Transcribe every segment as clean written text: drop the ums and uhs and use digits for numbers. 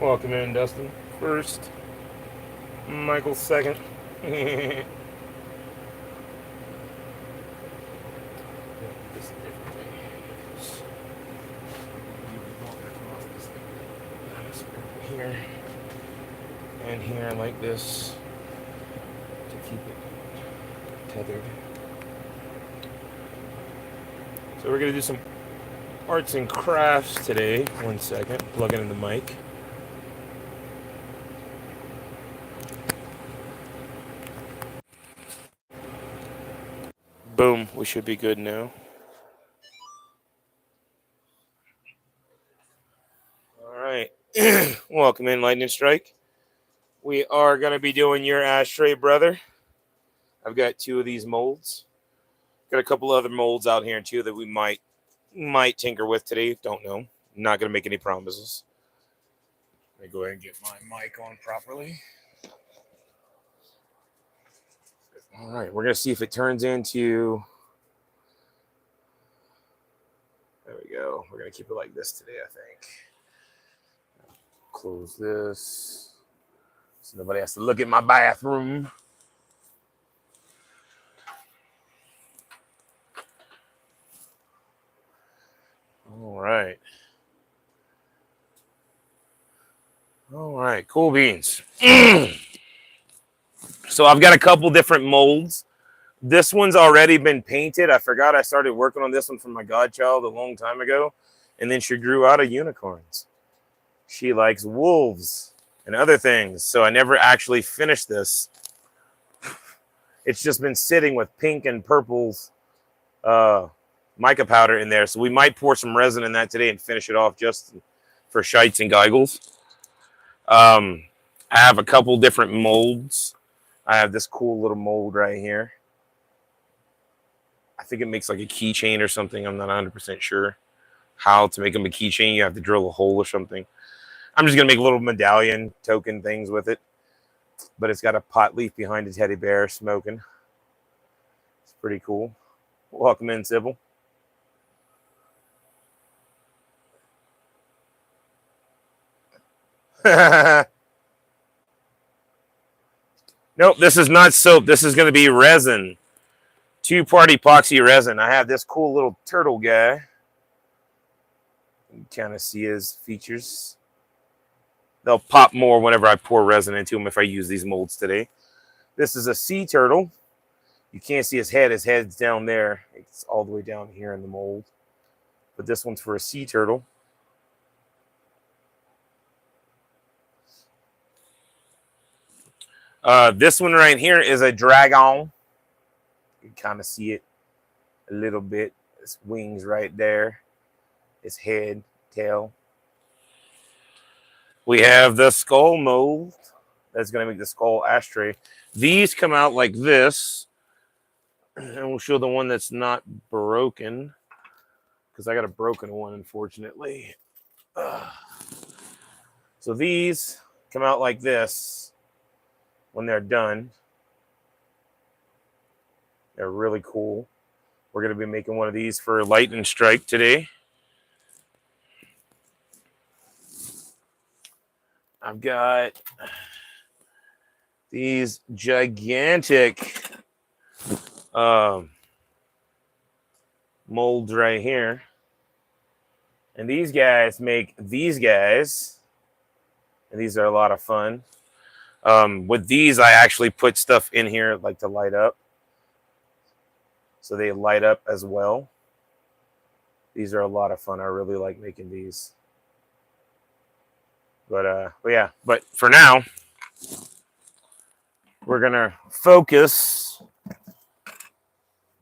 Welcome in, Dustin. First, Michael second. This here and here like this to keep it tethered. So we're gonna do some arts and crafts today. One second, plug it in the mic. Boom, we should be good now. All right. Welcome in, Lightning Strike. We are going to be doing your ashtray, brother. I've got two of these molds. Got a couple other molds out here too that we might tinker with today. Don't know. Not going to make any promises. Let me go ahead and get my mic on properly. All right, we're going to see if it turns into. There we go. We're going to keep it like this today, I think. Close this so nobody has to look at my bathroom. All right. All right, cool beans. So I've got a couple different molds. This one's already been painted. I forgot I started working on this one for my godchild a long time ago. And then she grew out of unicorns. She likes wolves and other things. So I never actually finished this. It's just been sitting with pink and purples mica powder in there. So we might pour some resin in that today and finish it off just for shites and giggles. I have a couple different molds. I have this cool little mold right here. I think it makes like a keychain or something. I'm not 100% sure how to make them a keychain. You have to drill a hole or something. I'm just going to make little medallion token things with it. But it's got a pot leaf behind a teddy bear smoking. It's pretty cool. Welcome in, Sybil. Nope, this is not soap. This is going to be resin. Two-part epoxy resin. I have this cool little turtle guy. You can kind of see his features. They'll pop more whenever I pour resin into them if I use these molds today. This is a sea turtle. You can't see his head. His head's down there. It's all the way down here in the mold. But this one's for a sea turtle. This one right here is a dragon. You can kind of see it a little bit. His wings right there. His head, tail. We have the skull mold. That's going to make the skull ashtray. These come out like this. And we'll show the one that's not broken. Because I got a broken one, unfortunately. So these come out like this when they're done. They're really cool. We're going to be making one of these for Lightning Strike today. I've got these gigantic molds right here. And these guys make these guys. And these are a lot of fun. With these, I actually put stuff in here like to light up. So they light up as well. These are a lot of fun. I really like making these. But yeah, but for now, we're gonna focus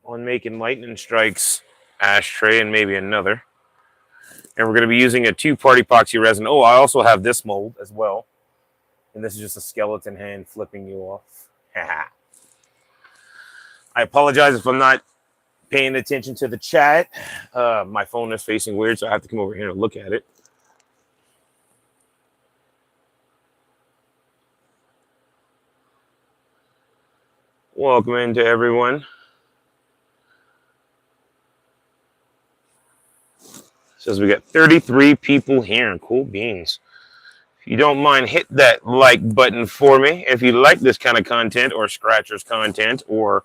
on making Lightning Strike's ashtray and maybe another. And we're gonna be using a two-part epoxy resin. Oh, I also have this mold as well. And this is just a skeleton hand flipping you off. I apologize if I'm not paying attention to the chat. My phone is facing weird, so I have to come over here and look at it. Welcome into everyone. Says we got 33 people here. Cool beans. If you don't mind, hit that like button for me. If you like this kind of content or Scratchers content, or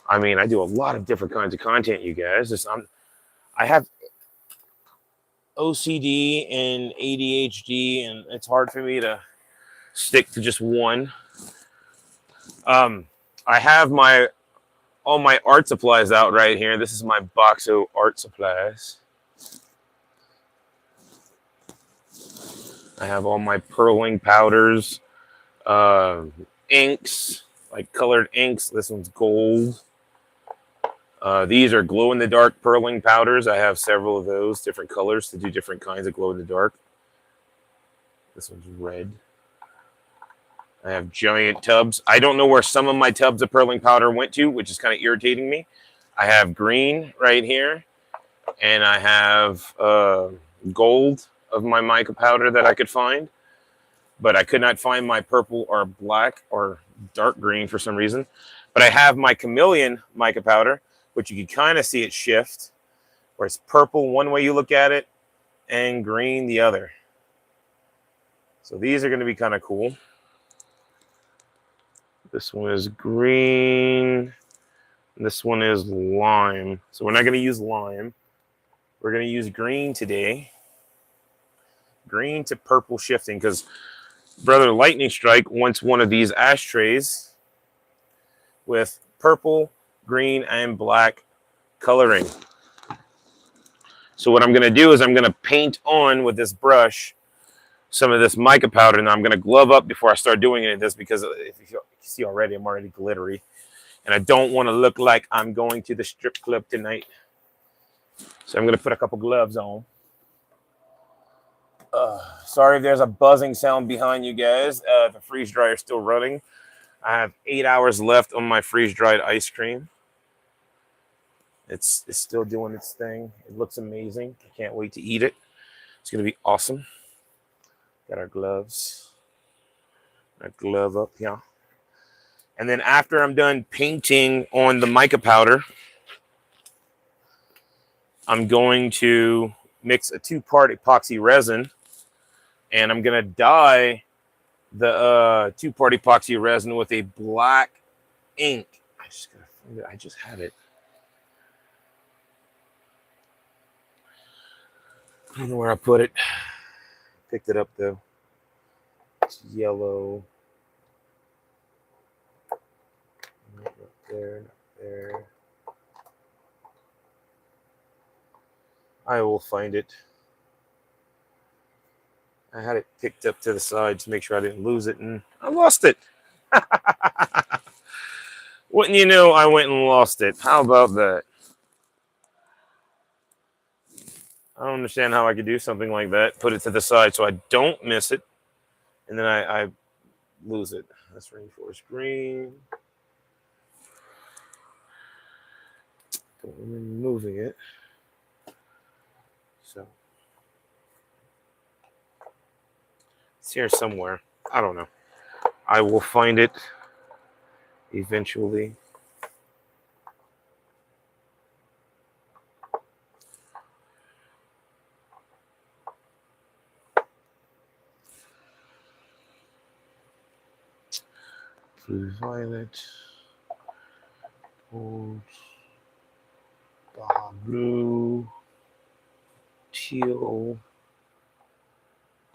I mean, I do a lot of different kinds of content, you guys. I have OCD and ADHD, and it's hard for me to stick to just one. I have all my art supplies out right here. This is my box of art supplies. I have all my purling powders, inks, like colored inks. This one's gold. These are glow-in-the-dark purling powders. I have several of those, different colors to do different kinds of glow-in-the-dark. This one's red. I have giant tubs. I don't know where some of my tubs of purling powder went to, which is kind of irritating me. I have green right here, and I have gold of my mica powder that I could find, but I could not find my purple or black or dark green for some reason. But I have my chameleon mica powder, which you can kind of see it shift, where it's purple one way you look at it and green the other. So these are going to be kind of cool. This one is green. This one is lime. So we're not going to use lime. We're going to use green today. Green to purple shifting, because Brother Lightning Strike wants one of these ashtrays with purple, green, and black coloring. So what I'm going to do is I'm going to paint on with this brush some of this mica powder, and I'm going to glove up before I start doing any of this, because if you see already, I'm already glittery, and I don't want to look like I'm going to the strip club tonight. So I'm going to put a couple gloves on. Sorry if there's a buzzing sound behind you guys. The freeze dryer is still running. I have 8 hours left on my freeze-dried ice cream. It's still doing its thing. It looks amazing. I can't wait to eat it. It's going to be awesome. Got our gloves. A glove up here. And then after I'm done painting on the mica powder, I'm going to mix a 2-part epoxy resin, and I'm going to dye the 2-part epoxy resin with a black ink. I just gotta find it. I just had it. I don't know where I put it. Picked it up though. It's yellow. Not there, not there. I will find it. I had it picked up to the side to make sure I didn't lose it, and I lost it. Wouldn't you know, I went and lost it. How about that? I don't understand how I could do something like that. Put it to the side so I don't miss it, and then I lose it. That's rainforest green. Don't remember moving it. So it's here somewhere. I don't know. I will find it eventually. Blue, violet, gold, Baja blue, teal,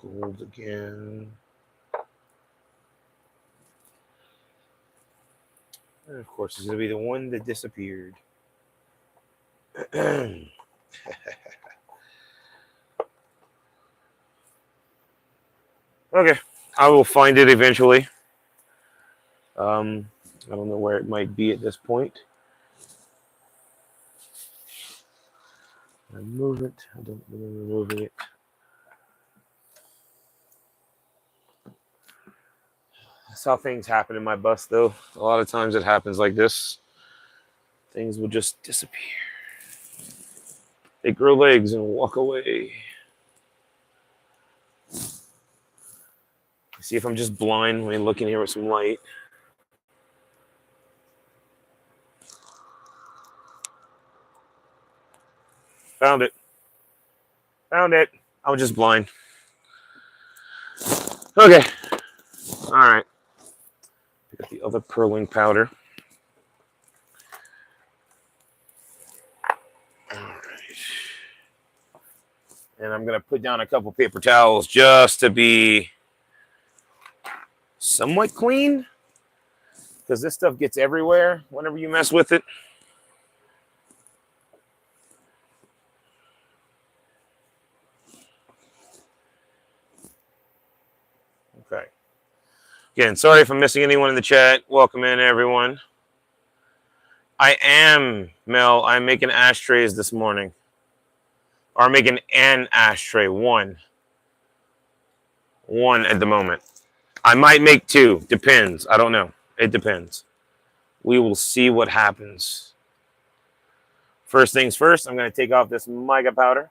gold again. And of course, it's going to be the one that disappeared. Okay, I will find it eventually. I don't know where it might be at this point. I move it. I don't remember moving it. That's how things happen in my bus, though. A lot of times it happens like this. Things will just disappear. They grow legs and walk away. See if I'm just blind when I look in here with some light. Found it. Found it. I was just blind. Okay. All right. Pick up the other pearling powder. All right. And I'm going to put down a couple paper towels just to be somewhat clean, because this stuff gets everywhere whenever you mess with it. Okay. Again, sorry if I'm missing anyone in the chat. Welcome in, everyone. I am, Mel, I'm making ashtrays this morning. Or I'm making an ashtray, one. One at the moment. I might make two. Depends. I don't know. It depends. We will see what happens. First things first, I'm going to take off this mica powder.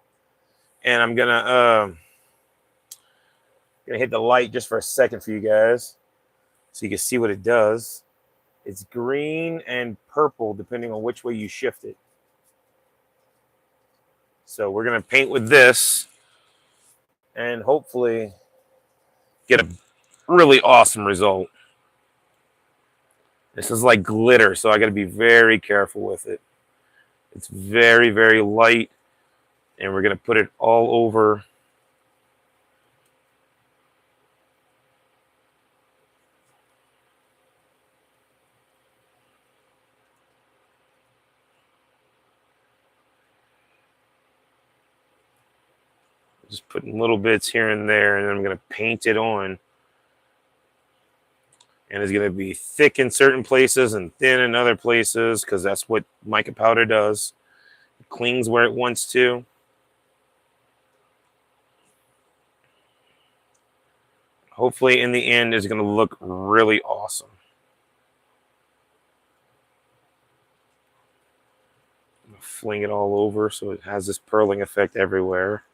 And I'm going to hit the light just for a second for you guys, so you can see what it does. It's green and purple depending on which way you shift it. So we're going to paint with this and hopefully get a really awesome result. This is like glitter, so I got to be very careful with it. It's very, very light, and we're going to put it all over. Just putting little bits here and there, and then I'm going to paint it on. And it's going to be thick in certain places and thin in other places, because that's what mica powder does. It clings where it wants to. Hopefully, in the end, it's going to look really awesome. I'm going to fling it all over so it has this pearling effect everywhere.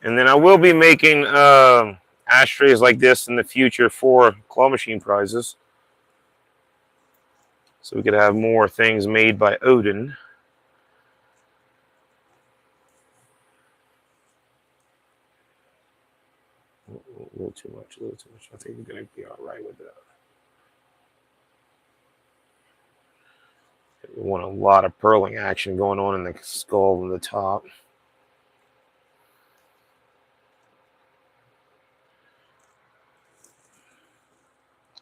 And then I will be making ashtrays like this in the future for claw machine prizes, so we could have more things made by Odin. A little too much, a little too much. I think we're going to be all right with that. We want a lot of pearling action going on in the skull and the top.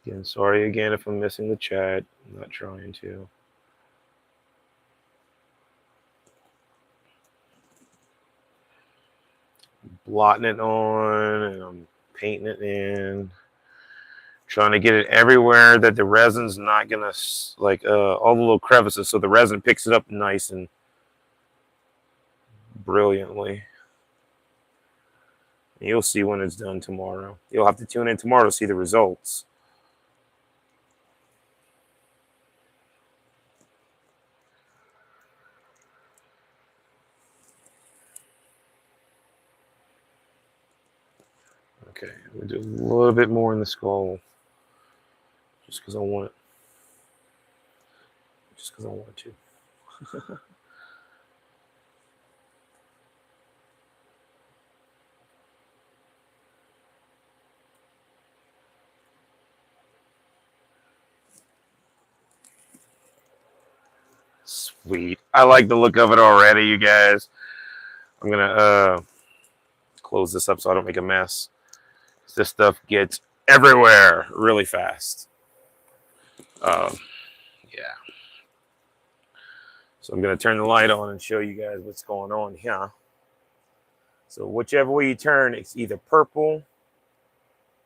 Again, sorry again if I'm missing the chat. I'm not trying to. Blotting it on, and I'm painting it in. Trying to get it everywhere that the resin's not gonna, like, all the little crevices, so the resin picks it up nice and brilliantly. And you'll see when it's done tomorrow. You'll have to tune in tomorrow to see the results. Okay, we'll do a little bit more in the skull, just because I want it. Just because I want to. Sweet. I like the look of it already, you guys. I'm gonna close this up so I don't make a mess. This stuff gets everywhere really fast. Yeah. So I'm gonna turn the light on and show you guys what's going on here. So whichever way you turn, it's either purple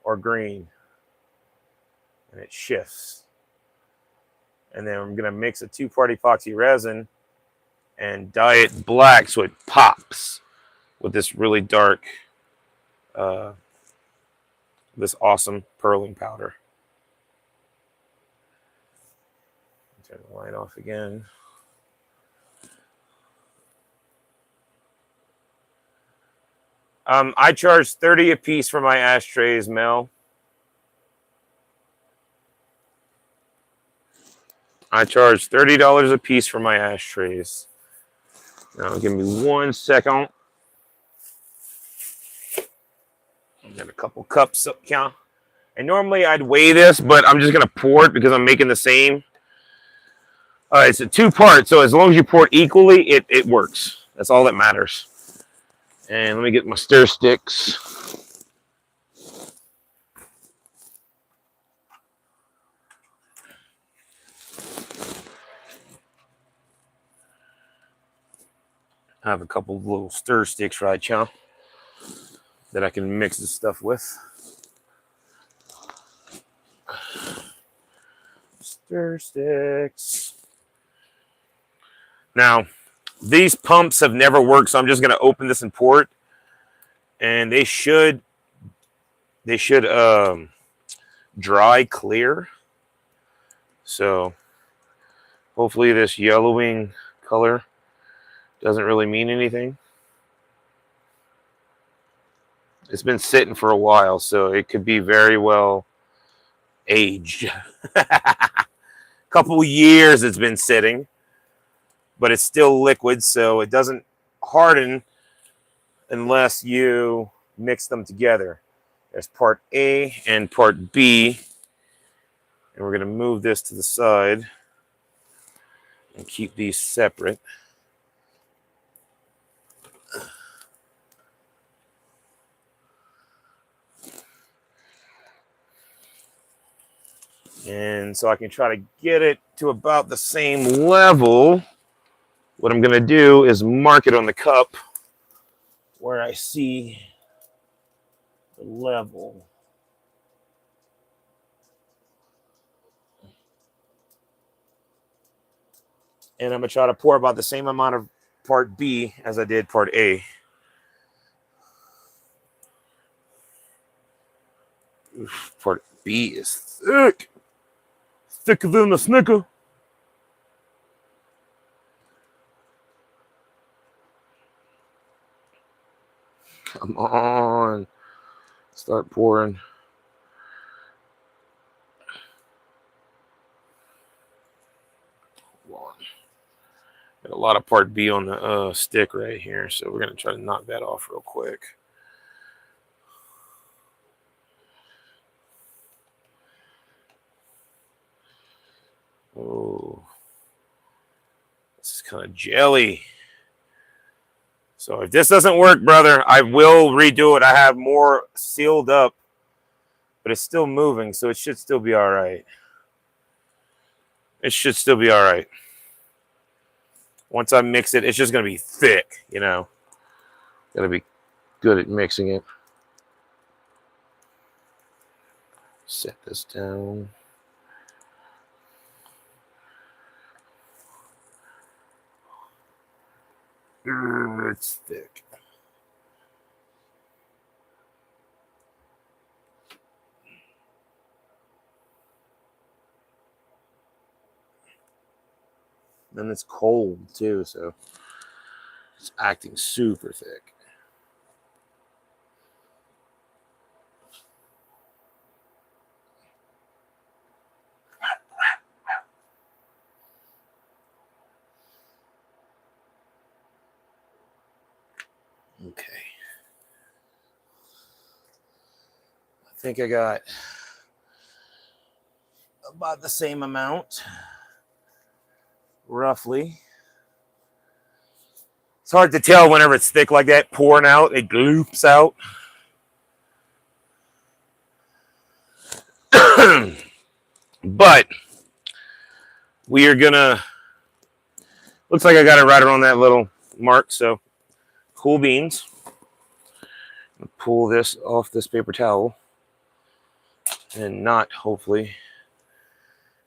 or green, and it shifts. And then I'm gonna mix a 2-part epoxy resin and dye it black so it pops with this really dark, this awesome pearling powder. Turn the light off again. I charge $30 a piece for my ashtrays, Mel. I charge $30 a piece for my ashtrays. Now, give me 1 second. Got a couple cups up here. And normally I'd weigh this, but I'm just going to pour it because I'm making the same. It's a 2-part, so as long as you pour it equally, it works. That's all that matters. And let me get my stir sticks. I have a couple of little stir sticks right here that I can mix this stuff with. Stir sticks. Now, these pumps have never worked, so I'm just going to open this and pour it. And they should dry clear. So hopefully this yellowing color doesn't really mean anything. It's been sitting for a while, so it could be very well aged. Couple years it's been sitting, but it's still liquid, so it doesn't harden unless you mix them together. There's part A and part B, and we're going to move this to the side and keep these separate. And so I can try to get it to about the same level. What I'm going to do is mark it on the cup where I see the level. And I'm going to try to pour about the same amount of part B as I did part A. Oof, part B is thick. Thicker than a Snicker. Come on. Start pouring. Got a lot of part B on the stick right here, so we're going to try to knock that off real quick. Oh, this is kind of jelly. So if this doesn't work, brother, I will redo it. I have more sealed up, but it's still moving, so it should still be all right. It should still be all right. Once I mix it, it's just going to be thick, you know. Got to be good at mixing it. Set this down. It's thick. And it's cold too, so it's acting super thick. Okay. I think I got about the same amount, roughly. It's hard to tell whenever it's thick like that, pouring out, it gloops out. But we are gonna, looks like I got it right around that little mark, so cool beans. Pull this off this paper towel and not hopefully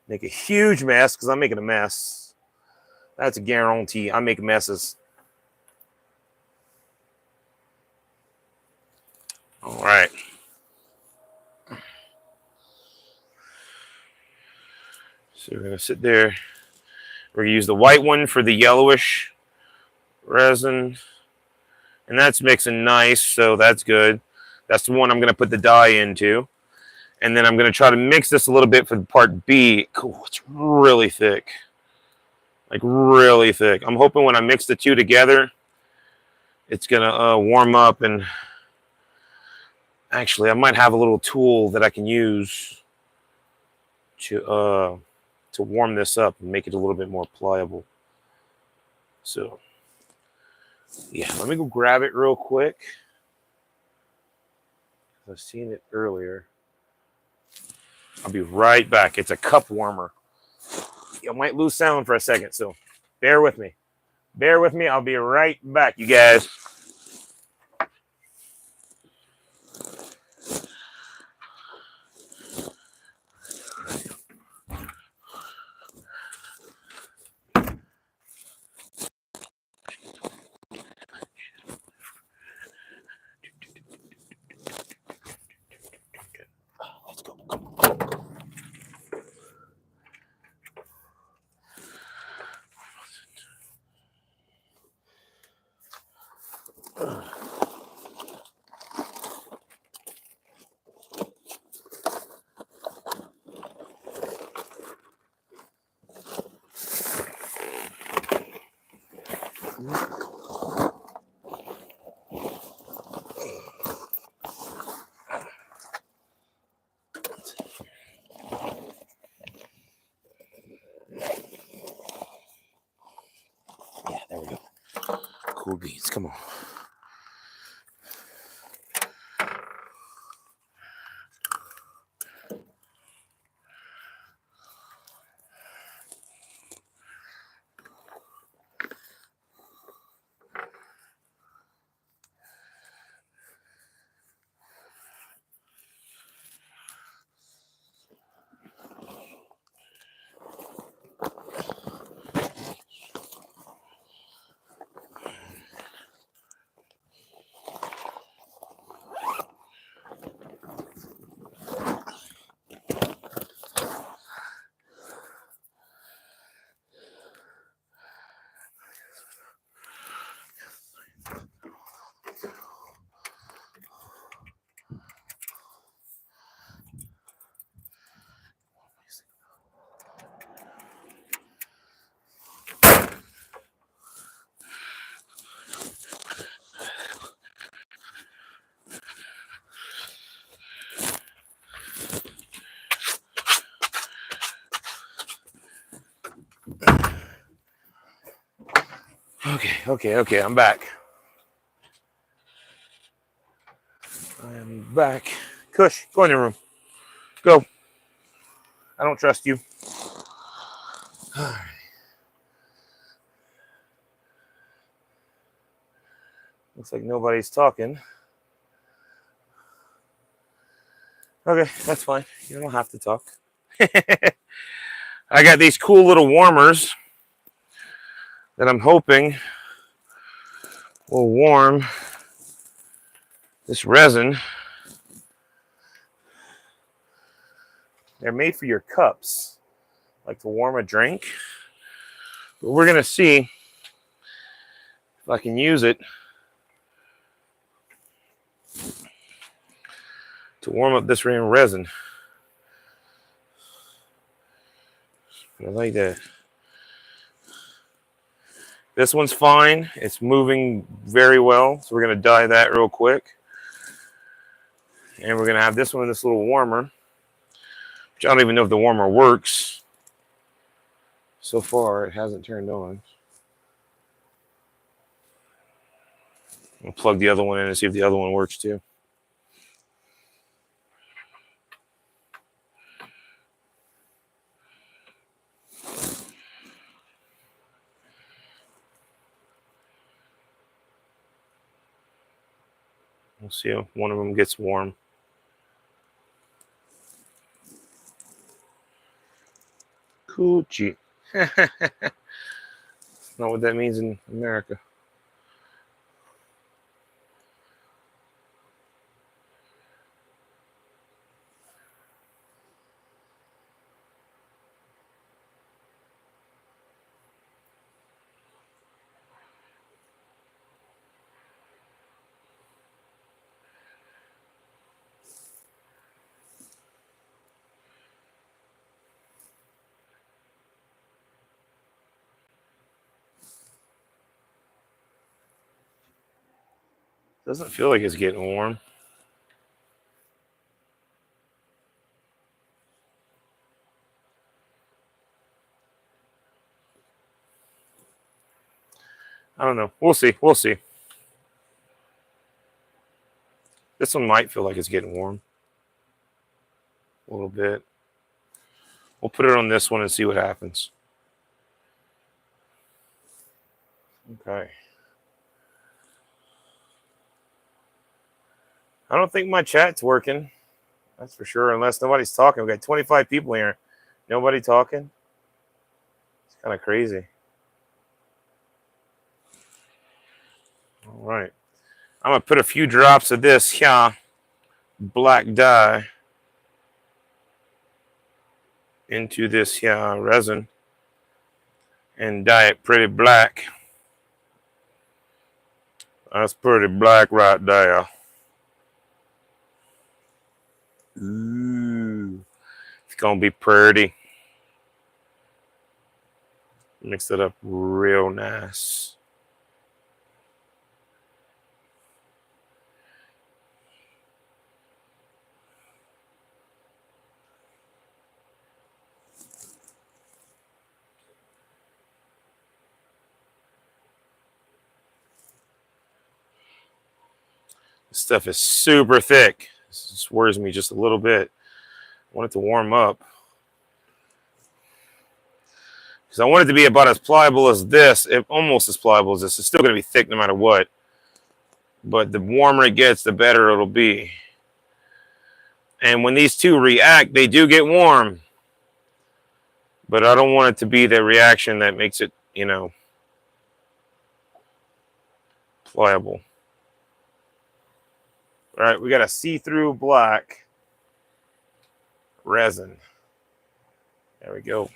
make a huge mess, because I'm making a mess. That's a guarantee. I make messes. All right. So we're going to sit there. We're going to use the white one for the yellowish resin. And that's mixing nice, so that's good. That's the one I'm going to put the dye into. And then I'm going to try to mix this a little bit for part B. Cool, it's really thick. Like really thick. I'm hoping when I mix the two together, it's going to warm up. And actually, I might have a little tool that I can use to warm this up and make it a little bit more pliable. So, yeah, let me go grab it real quick. I've seen it earlier. I'll be right back. It's a cup warmer. You might lose sound for a second, so bear with me. Bear with me. I'll be right back, you guys. Let's go. Come on. Yeah, there we go. Cool beans. Come on. Okay. I'm back. I am back. Kush, go in your room. Go. I don't trust you. All right. Looks like nobody's talking. Okay, that's fine. You don't have to talk. I got these cool little warmers that I'm hoping will warm this resin. They're made for your cups, like to warm a drink. But we're going to see if I can use it to warm up this resin. I like that. This one's fine. It's moving very well. So we're going to dye that real quick. And we're going to have this one in this little warmer, which I don't even know if the warmer works. So far, it hasn't turned on. I'll plug the other one in and see if the other one works too. We'll see if one of them gets warm. Coochie. Not what that means in America. Doesn't feel like it's getting warm. I don't know. We'll see. We'll see. This one might feel like it's getting warm. A little bit. We'll put it on this one and see what happens. Okay. I don't think my chat's working. That's for sure, unless nobody's talking. We got 25 people here. Nobody talking? It's kind of crazy. All right. I'm going to put a few drops of this here black dye into this here resin and dye it pretty black. That's pretty black right there. Ooh. It's going to be pretty. Mix it up real nice. This stuff is super thick. This just worries me just a little bit. I want it to warm up. Because I want it to be about as pliable as this, if almost as pliable as this. It's still going to be thick no matter what. But the warmer it gets, the better it'll be. And when these two react, they do get warm. But I don't want it to be the reaction that makes it, you know, pliable. All right, we got a see-through black resin. There we go.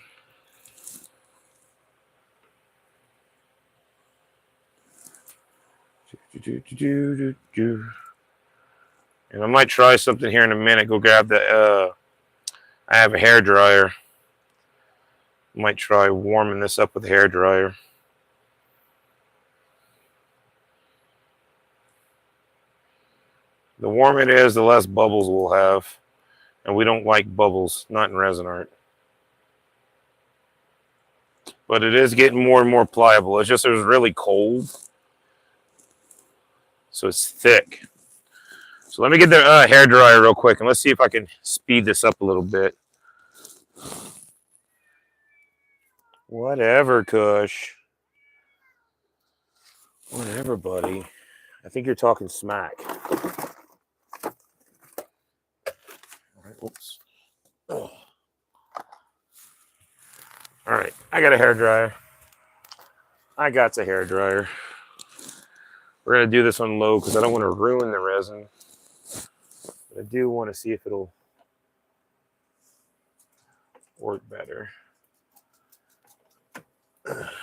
And I might try something here in a minute. Go grab the, I have a hair dryer. Might try warming this up with a hair dryer. The warmer it is, the less bubbles we'll have. And we don't like bubbles, not in resin art. But it is getting more and more pliable. It's just it was really cold. So it's thick. So let me get the hair dryer real quick and let's see if I can speed this up a little bit. Whatever, Kush. Whatever, buddy. I think you're talking smack. All right, oops. Oh. All right, I got a hair dryer. I got the hair dryer. We're going to do this on low because I don't want to ruin the resin. But I do want to see if it'll work better. So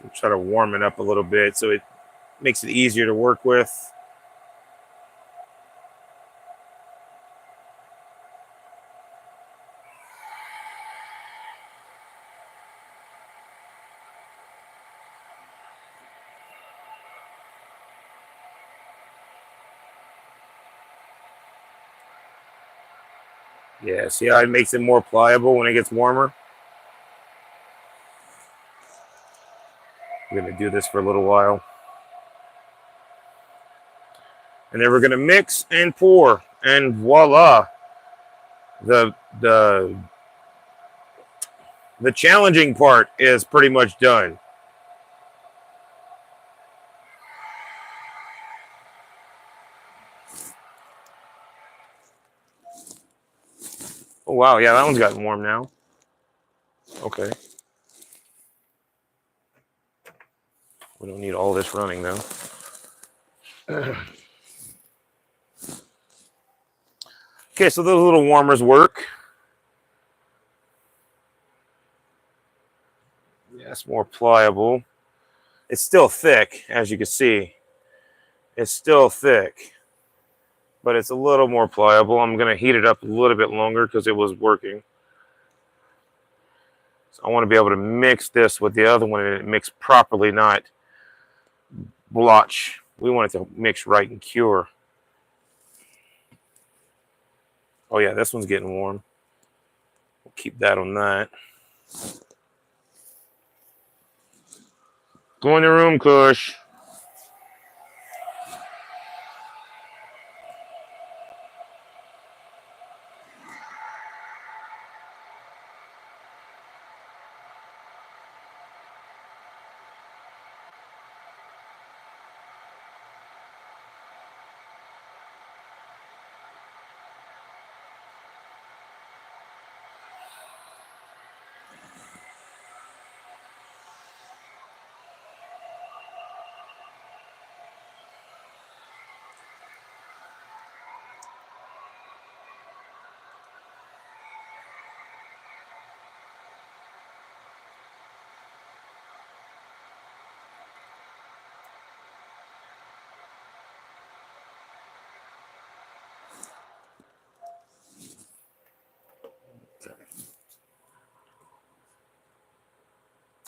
we'll try to warm it up a little bit so it makes it easier to work with. Yeah, see how it makes it more pliable when it gets warmer? We're going to do this for a little while. And then we're going to mix and pour. And voila. The challenging part is pretty much done. Oh, wow. Yeah, that one's gotten warm now. Okay. We don't need all this running, though. Okay, so those little warmers work. Yeah, it's more pliable. It's still thick, as you can see. It's still thick, but it's a little more pliable. I'm going to heat it up a little bit longer because it was working. So I want to be able to mix this with the other one and it mix properly, not blotch. We want it to mix right and cure. Oh yeah, this one's getting warm. We'll keep that on that. Go in the room, Kush.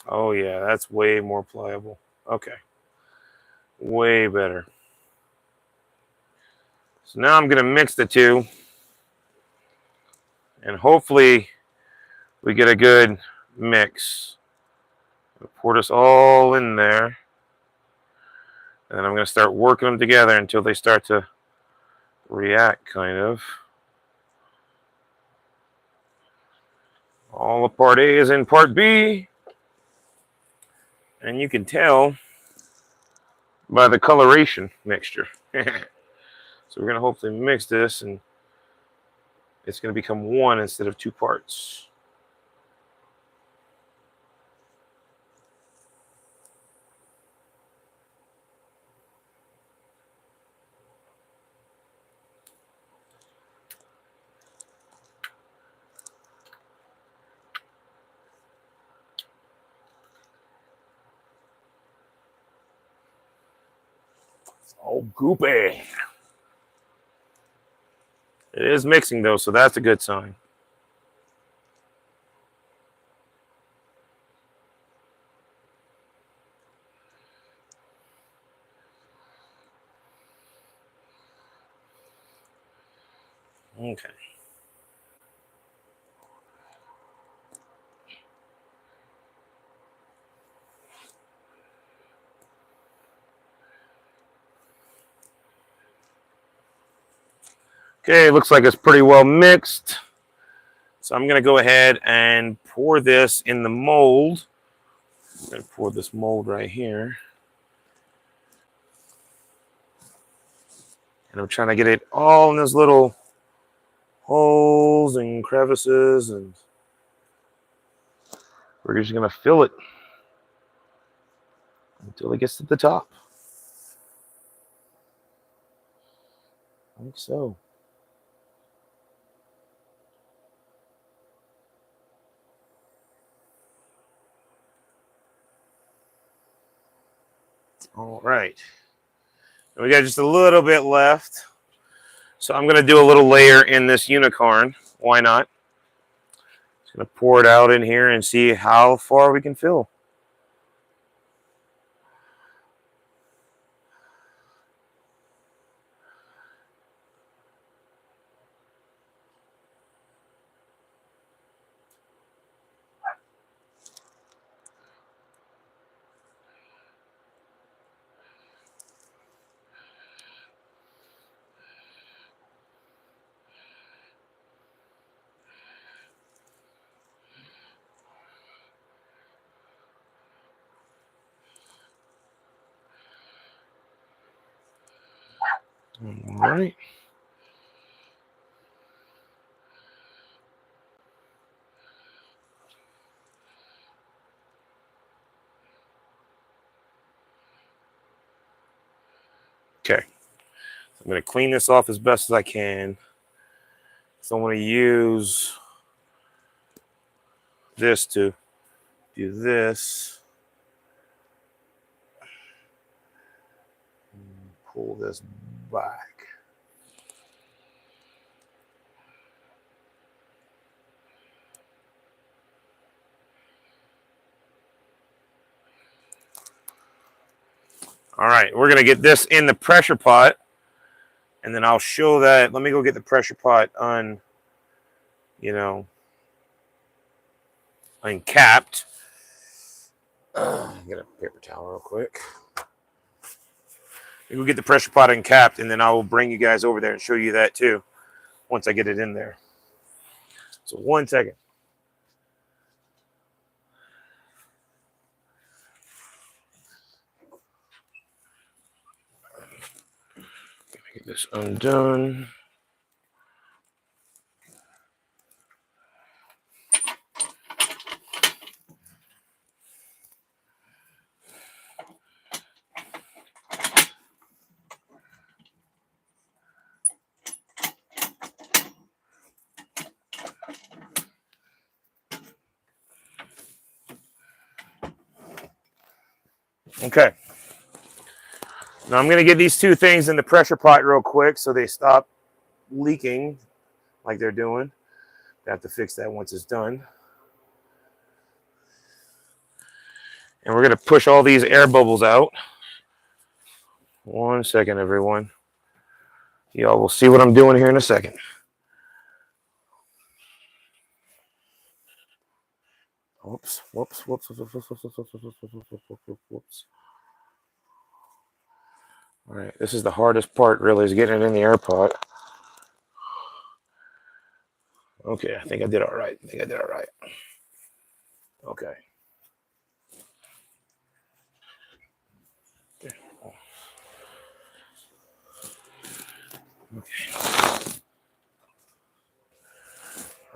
Oh yeah, that's way more pliable. Okay. Way better. So now I'm going to mix the two. And hopefully we get a good mix. I'll pour this all in there. And then I'm going to start working them together until they start to react, kind of. All of part A is in part B. And you can tell by the coloration mixture. So we're going to hopefully mix this and it's going to become one instead of two parts. It's all goopy. It is mixing though, so that's a good sign. Okay. Okay, looks like it's pretty well mixed. So I'm going to go ahead and pour this in the mold. I'm going to pour this mold right here. And I'm trying to get it all in those little holes and crevices. And we're just going to fill it until it gets to the top. Like so. All right. And we got just a little bit left. So I'm going to do a little layer in this unicorn. Why not? Just going to pour it out in here and see how far we can fill. All right. Okay. I'm going to clean this off as best as I can. So I'm going to use this to do this. pull this back. All right, we're going to get this in the pressure pot, and then I'll show that. Let me go get the pressure pot uncapped. Get a paper towel real quick. We'll get the pressure pot uncapped, and then I will bring you guys over there and show you that too once I get it in there. So 1 second. Get this undone. Okay. Now I'm going to get these two things in the pressure pot real quick so they stop leaking like they're doing. I have to fix that once it's done. And we're going to push all these air bubbles out. 1 second, everyone. Y'all will see what I'm doing here in a second. Whoops. All right, this is the hardest part, really, is getting it in the air pot. Okay, I think I did all right. Okay.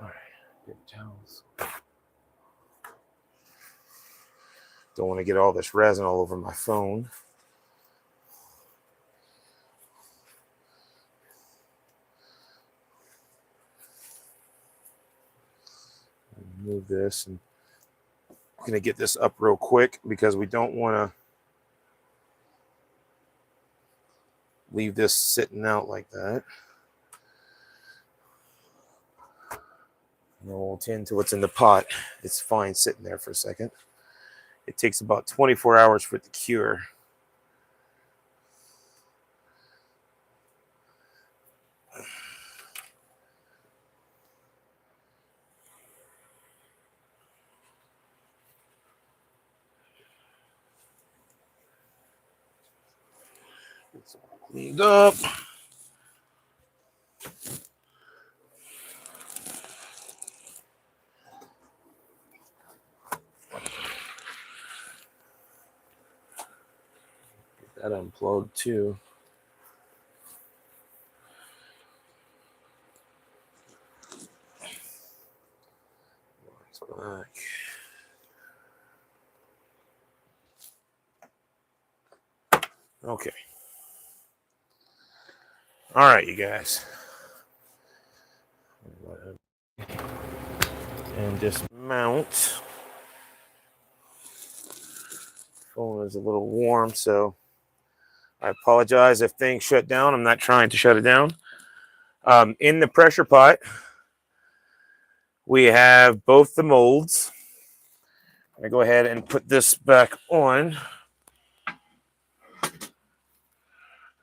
All right, get towels. Don't want to get all this resin all over my phone. Move this, and I'm going to get this up real quick because we don't want to leave this sitting out like that. And we'll tend to what's in the pot. It's fine sitting there for a second. It takes about 24 hours for it to cure. Get some cleaned up. Get that unplugged too. Okay. All right, you guys. And dismount. Phone is a little warm, so I apologize if things shut down. I'm not trying to shut it down. In the pressure pot, we have both the molds. I'm going to go ahead and put this back on.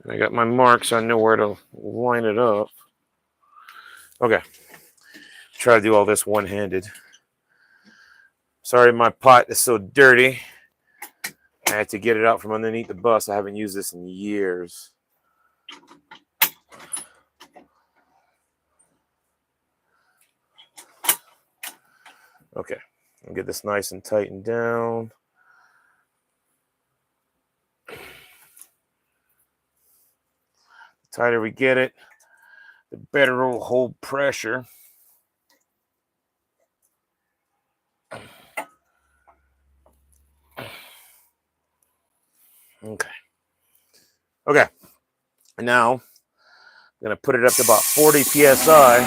I got my marks, so I know where to line it up. Okay. Try to do all this one-handed. Sorry, my pot is so dirty. I had to get it out from underneath the bus. I haven't used this in years. Okay. I'll get this nice and tightened down. The tighter we get it, the better it will hold pressure. Okay. And now I'm going to put it up to about 40 psi.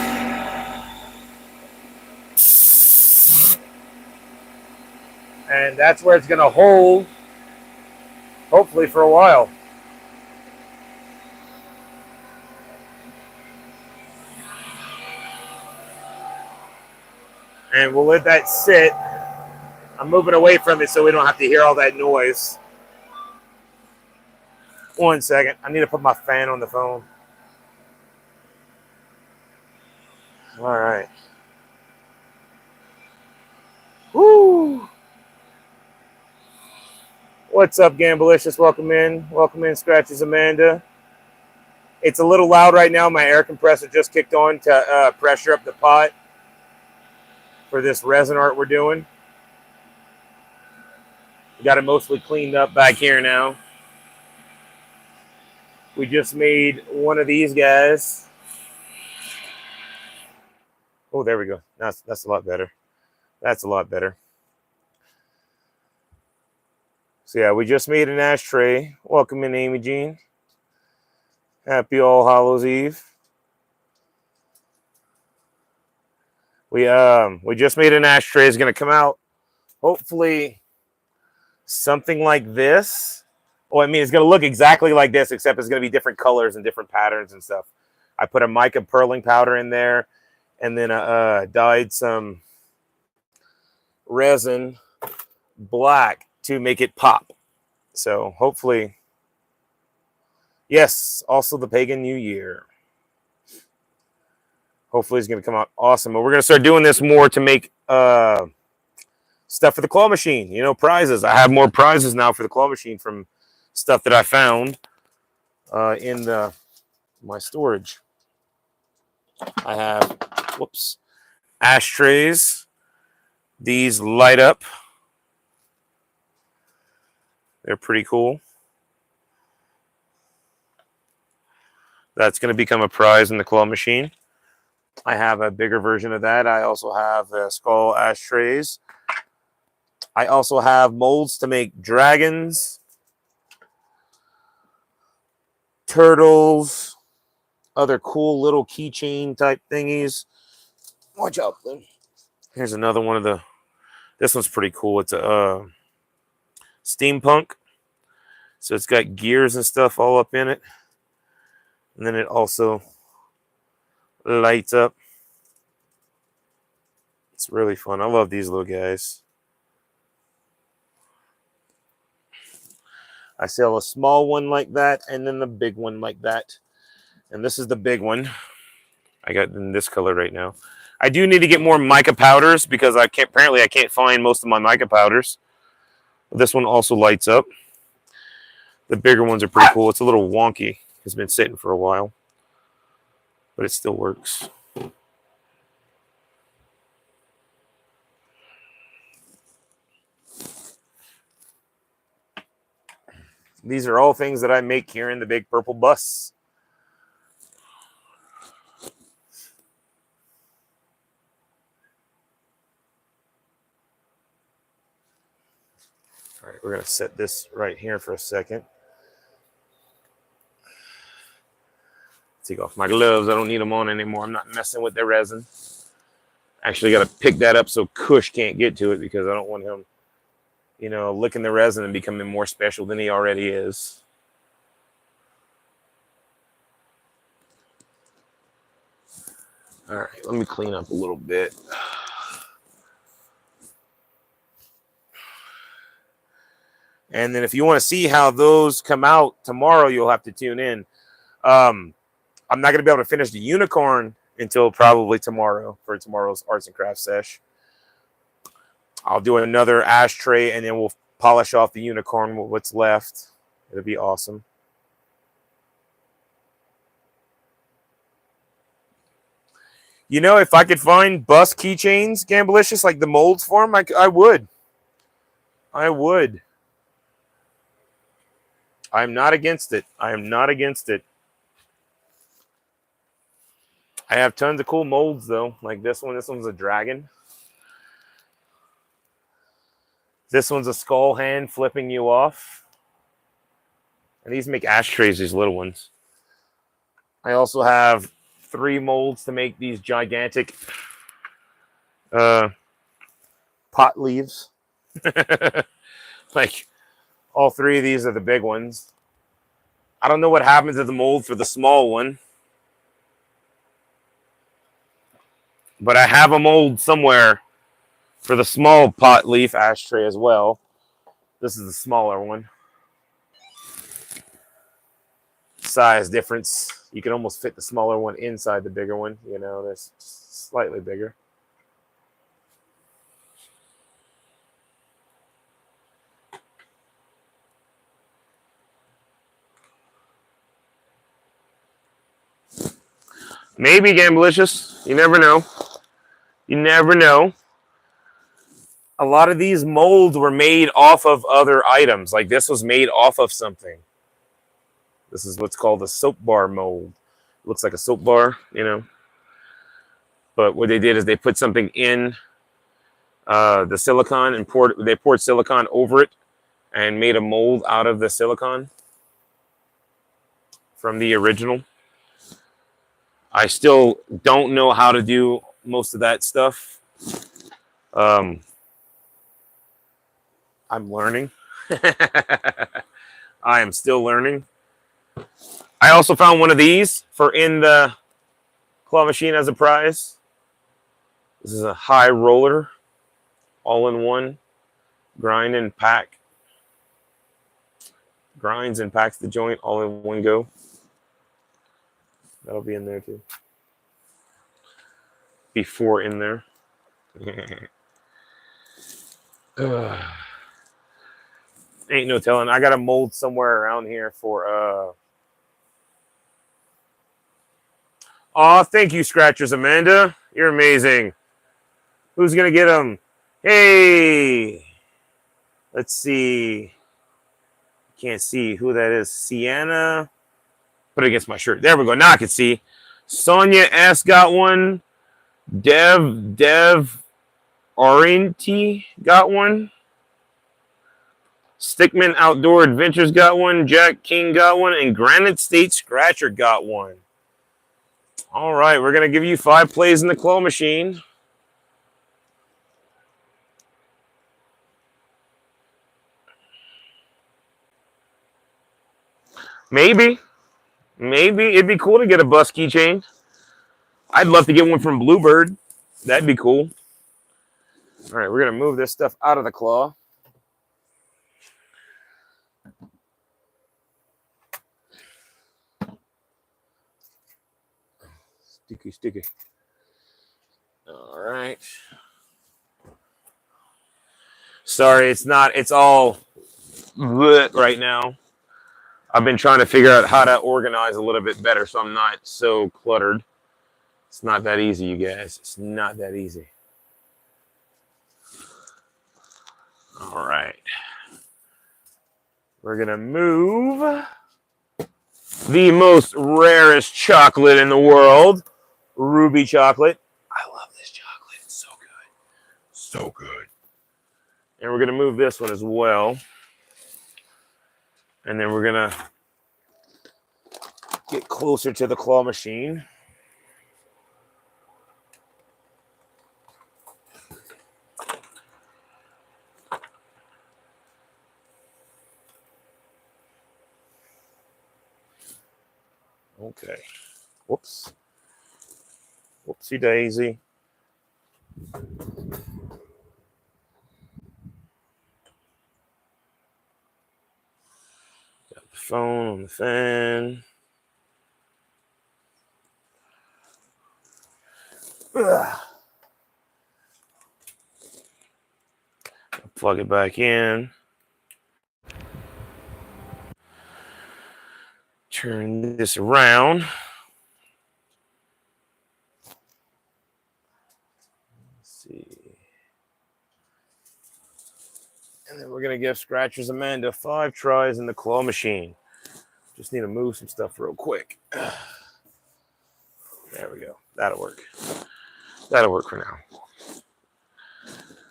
And that's where it's going to hold, hopefully, for a while. And we'll let that sit. I'm moving away from it so we don't have to hear all that noise. 1 second. I need to put my fan on the phone. All right. Woo! What's up, Gamblicious? Welcome in. Welcome in, Scratches Amanda. It's a little loud right now. My air compressor just kicked on to pressure up the pot for this resin art we're doing. We got it mostly cleaned up back here now. We just made one of these guys. Oh, there we go. That's a lot better. That's a lot better. So yeah, we just made an ashtray. Welcome in, Amy Jean. Happy All Hallows Eve. We just made an ashtray. It's gonna come out hopefully something like this. Oh, I mean, it's gonna look exactly like this, except it's gonna be different colors and different patterns and stuff. I put a mica purling powder in there, and then dyed some resin black to make it pop. So hopefully, yes, also the Pagan New Year. Hopefully it's going to come out awesome. But we're going to start doing this more to make stuff for the claw machine. You know, prizes. I have more prizes now for the claw machine from stuff that I found in my storage. I have, ashtrays. These light up. They're pretty cool. That's going to become a prize in the claw machine. I have a bigger version of that. I also have skull ashtrays. I also have molds to make dragons, turtles, other cool little keychain type thingies. Watch out, Lynn. Here's another one of the. This one's pretty cool. It's a steampunk. So it's got gears and stuff all up in it. And then it also lights up. It's really fun. I love these little guys. I sell a small one like that and then the big one like that. And this is the big one. I got in this color right now. I do need to get more mica powders because apparently I can't find most of my mica powders. This one also lights up. The bigger ones are pretty cool. It's a little wonky. It's been sitting for a while, but it still works. These are all things that I make here in the Big Purple Bus. All right, we're going to set this right here for a second. Take off my gloves. I don't need them on anymore. I'm not messing with the resin. Actually, got to pick that up so Kush can't get to it because I don't want him, you know, licking the resin and becoming more special than he already is. All right, let me clean up a little bit. And then if you want to see how those come out tomorrow, you'll have to tune in. I'm not going to be able to finish the unicorn until probably tomorrow for tomorrow's arts and crafts sesh. I'll do another ashtray and then we'll polish off the unicorn with what's left. It'll be awesome. You know, if I could find bus keychains, Gamblicious, like the molds for them, I would. I would. I'm not against it. I am not against it. I have tons of cool molds, though. Like this one. This one's a dragon. This one's a skull hand flipping you off. And these make ashtrays, these little ones. I also have 3 molds to make these gigantic pot leaves. Like, all 3 of these are the big ones. I don't know what happens to the mold for the small one. But I have a mold somewhere For the small pot leaf ashtray as well. This is the smaller one. Size difference. You can almost fit the smaller one inside the bigger one. You know, that's slightly bigger. Maybe Gamblicious. You never know. You never know. A lot of these molds were made off of other items. Like this was made off of something. This is what's called a soap bar mold. It looks like a soap bar, you know. But what they did is they put something in the silicone and they poured silicone over it and made a mold out of the silicone from the original. I still don't know how to do most of that stuff. I'm learning. I am still learning. I also found one of these for in the claw machine as a prize. This is a high roller, all-in-one, grind and pack. Grinds and packs the joint all in one go. That'll be in there too. Before in there. Ain't no telling. I got a mold somewhere around here for Aw, thank you, Scratchers Amanda. You're amazing. Who's gonna get them? Hey, let's see. Can't see who that is. Sienna. Put it against my shirt. There we go. Now I can see. Sonia S got one. Dev Orienti got one. Stickman Outdoor Adventures got one. Jack King got one. And Granite State Scratcher got one. All right, we're going to give you 5 plays in the claw machine. Maybe it'd be cool to get a bus keychain. I'd love to get one from Bluebird. That'd be cool. All right, we're going to move this stuff out of the claw. Sticky. All right. Sorry, it's all right now. I've been trying to figure out how to organize a little bit better so I'm not so cluttered. It's not that easy, you guys. It's not that easy. All right. We're going to move the most rarest chocolate in the world, ruby chocolate. I love this chocolate. It's so good. So good. And we're going to move this one as well. And then we're going to get closer to the claw machine. Okay. Whoops. Whoopsie daisy. Got the phone on the fan. Ugh. Plug it back in. Turn this around. Let's see. And then we're going to give Scratchers Amanda 5 tries in the claw machine. Just need to move some stuff real quick. There we go. That'll work. That'll work for now.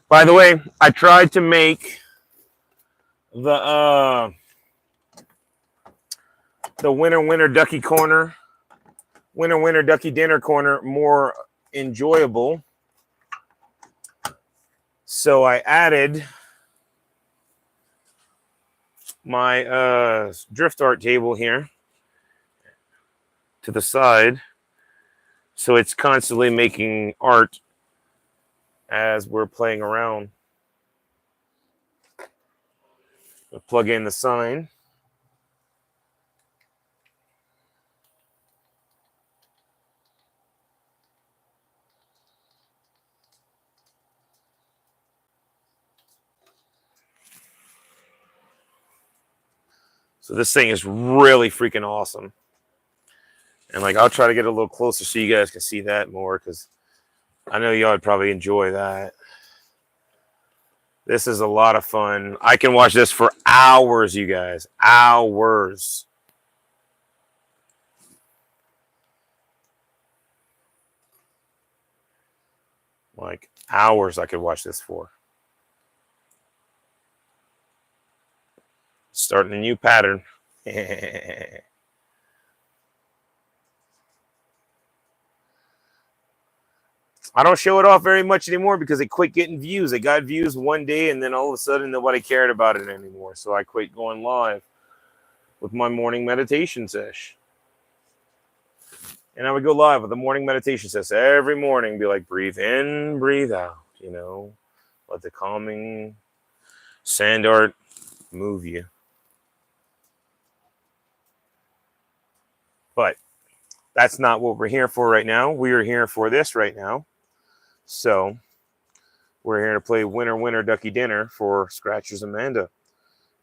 By the way, I tried to make the winter ducky corner, winter ducky dinner corner more enjoyable. So I added my drift art table here to the side. So it's constantly making art as we're playing around. We'll plug in the sign. So this thing is really freaking awesome. And like, I'll try to get a little closer so you guys can see that more, because I know y'all would probably enjoy that. This is a lot of fun. I can watch this for hours, you guys. Hours. Like, hours I could watch this for. Starting a new pattern. I don't show it off very much anymore because it quit getting views. It got views one day, and then all of a sudden nobody cared about it anymore. So I quit going live with my morning meditation sesh. And I would go live with a morning meditation sesh every morning. Be like, breathe in, breathe out. You know, let the calming sand art move you. But that's not what we're here for right now. We are here for this right now. So we're here to play Winner, Winner, Ducky Dinner for Scratchers Amanda.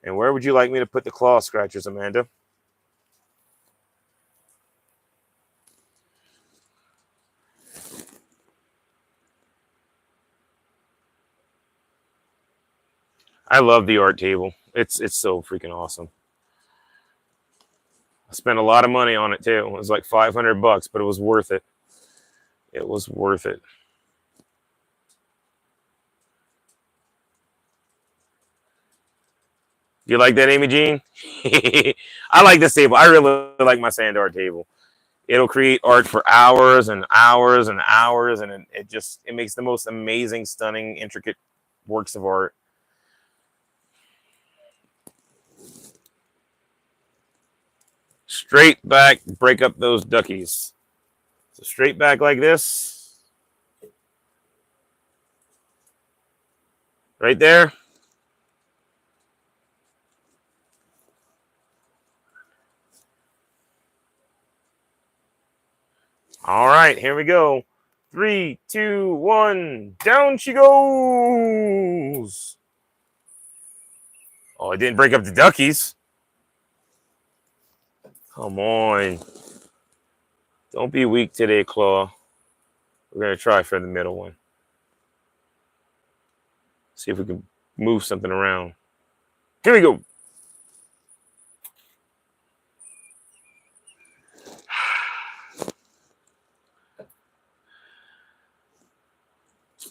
And where would you like me to put the claw, Scratchers Amanda? I love the art table. It's so freaking awesome. I spent a lot of money on it too. It was like $500, but it was worth it. It was worth it. You like that, Amy Jean? I like this table. I really like my sand art table. It'll create art for hours and hours and hours, and it makes the most amazing, stunning, intricate works of art. Straight back, break up those duckies. So straight back like this. Right there. All right, here we go. 3, 2, 1. Down she goes. Oh, I didn't break up the duckies. Come on. Don't be weak today, Claw. We're going to try for the middle one. See if we can move something around. Here we go.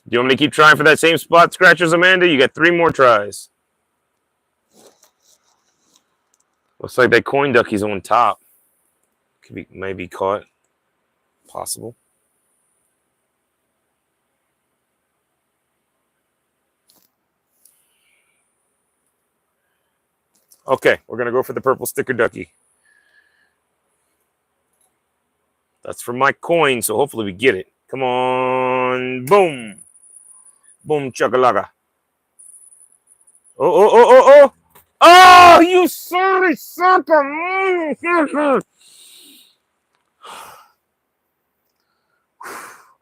Do you want me to keep trying for that same spot, Scratchers Amanda? You got 3 more tries. Looks like that coin ducky's on top. Could be maybe caught. Possible. Okay, we're going to go for the purple sticker ducky. That's for my coin, so hopefully we get it. Come on. Boom. Boom, chugalaga. Oh. Oh, you sorry sucker.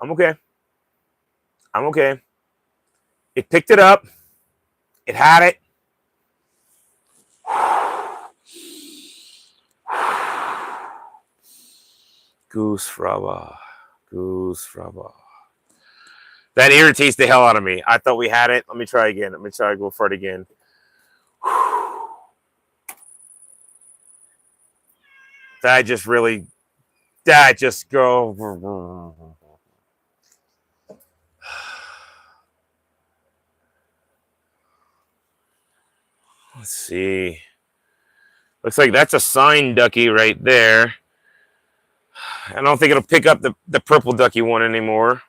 I'm okay. I'm okay. It picked it up. It had it. Goose fraba. Goose fraba. That irritates the hell out of me. I thought we had it. Let me try again. Let me try to go for it again. That just go. Let's see. Looks like that's a sign ducky right there. I don't think it'll pick up the purple ducky one anymore.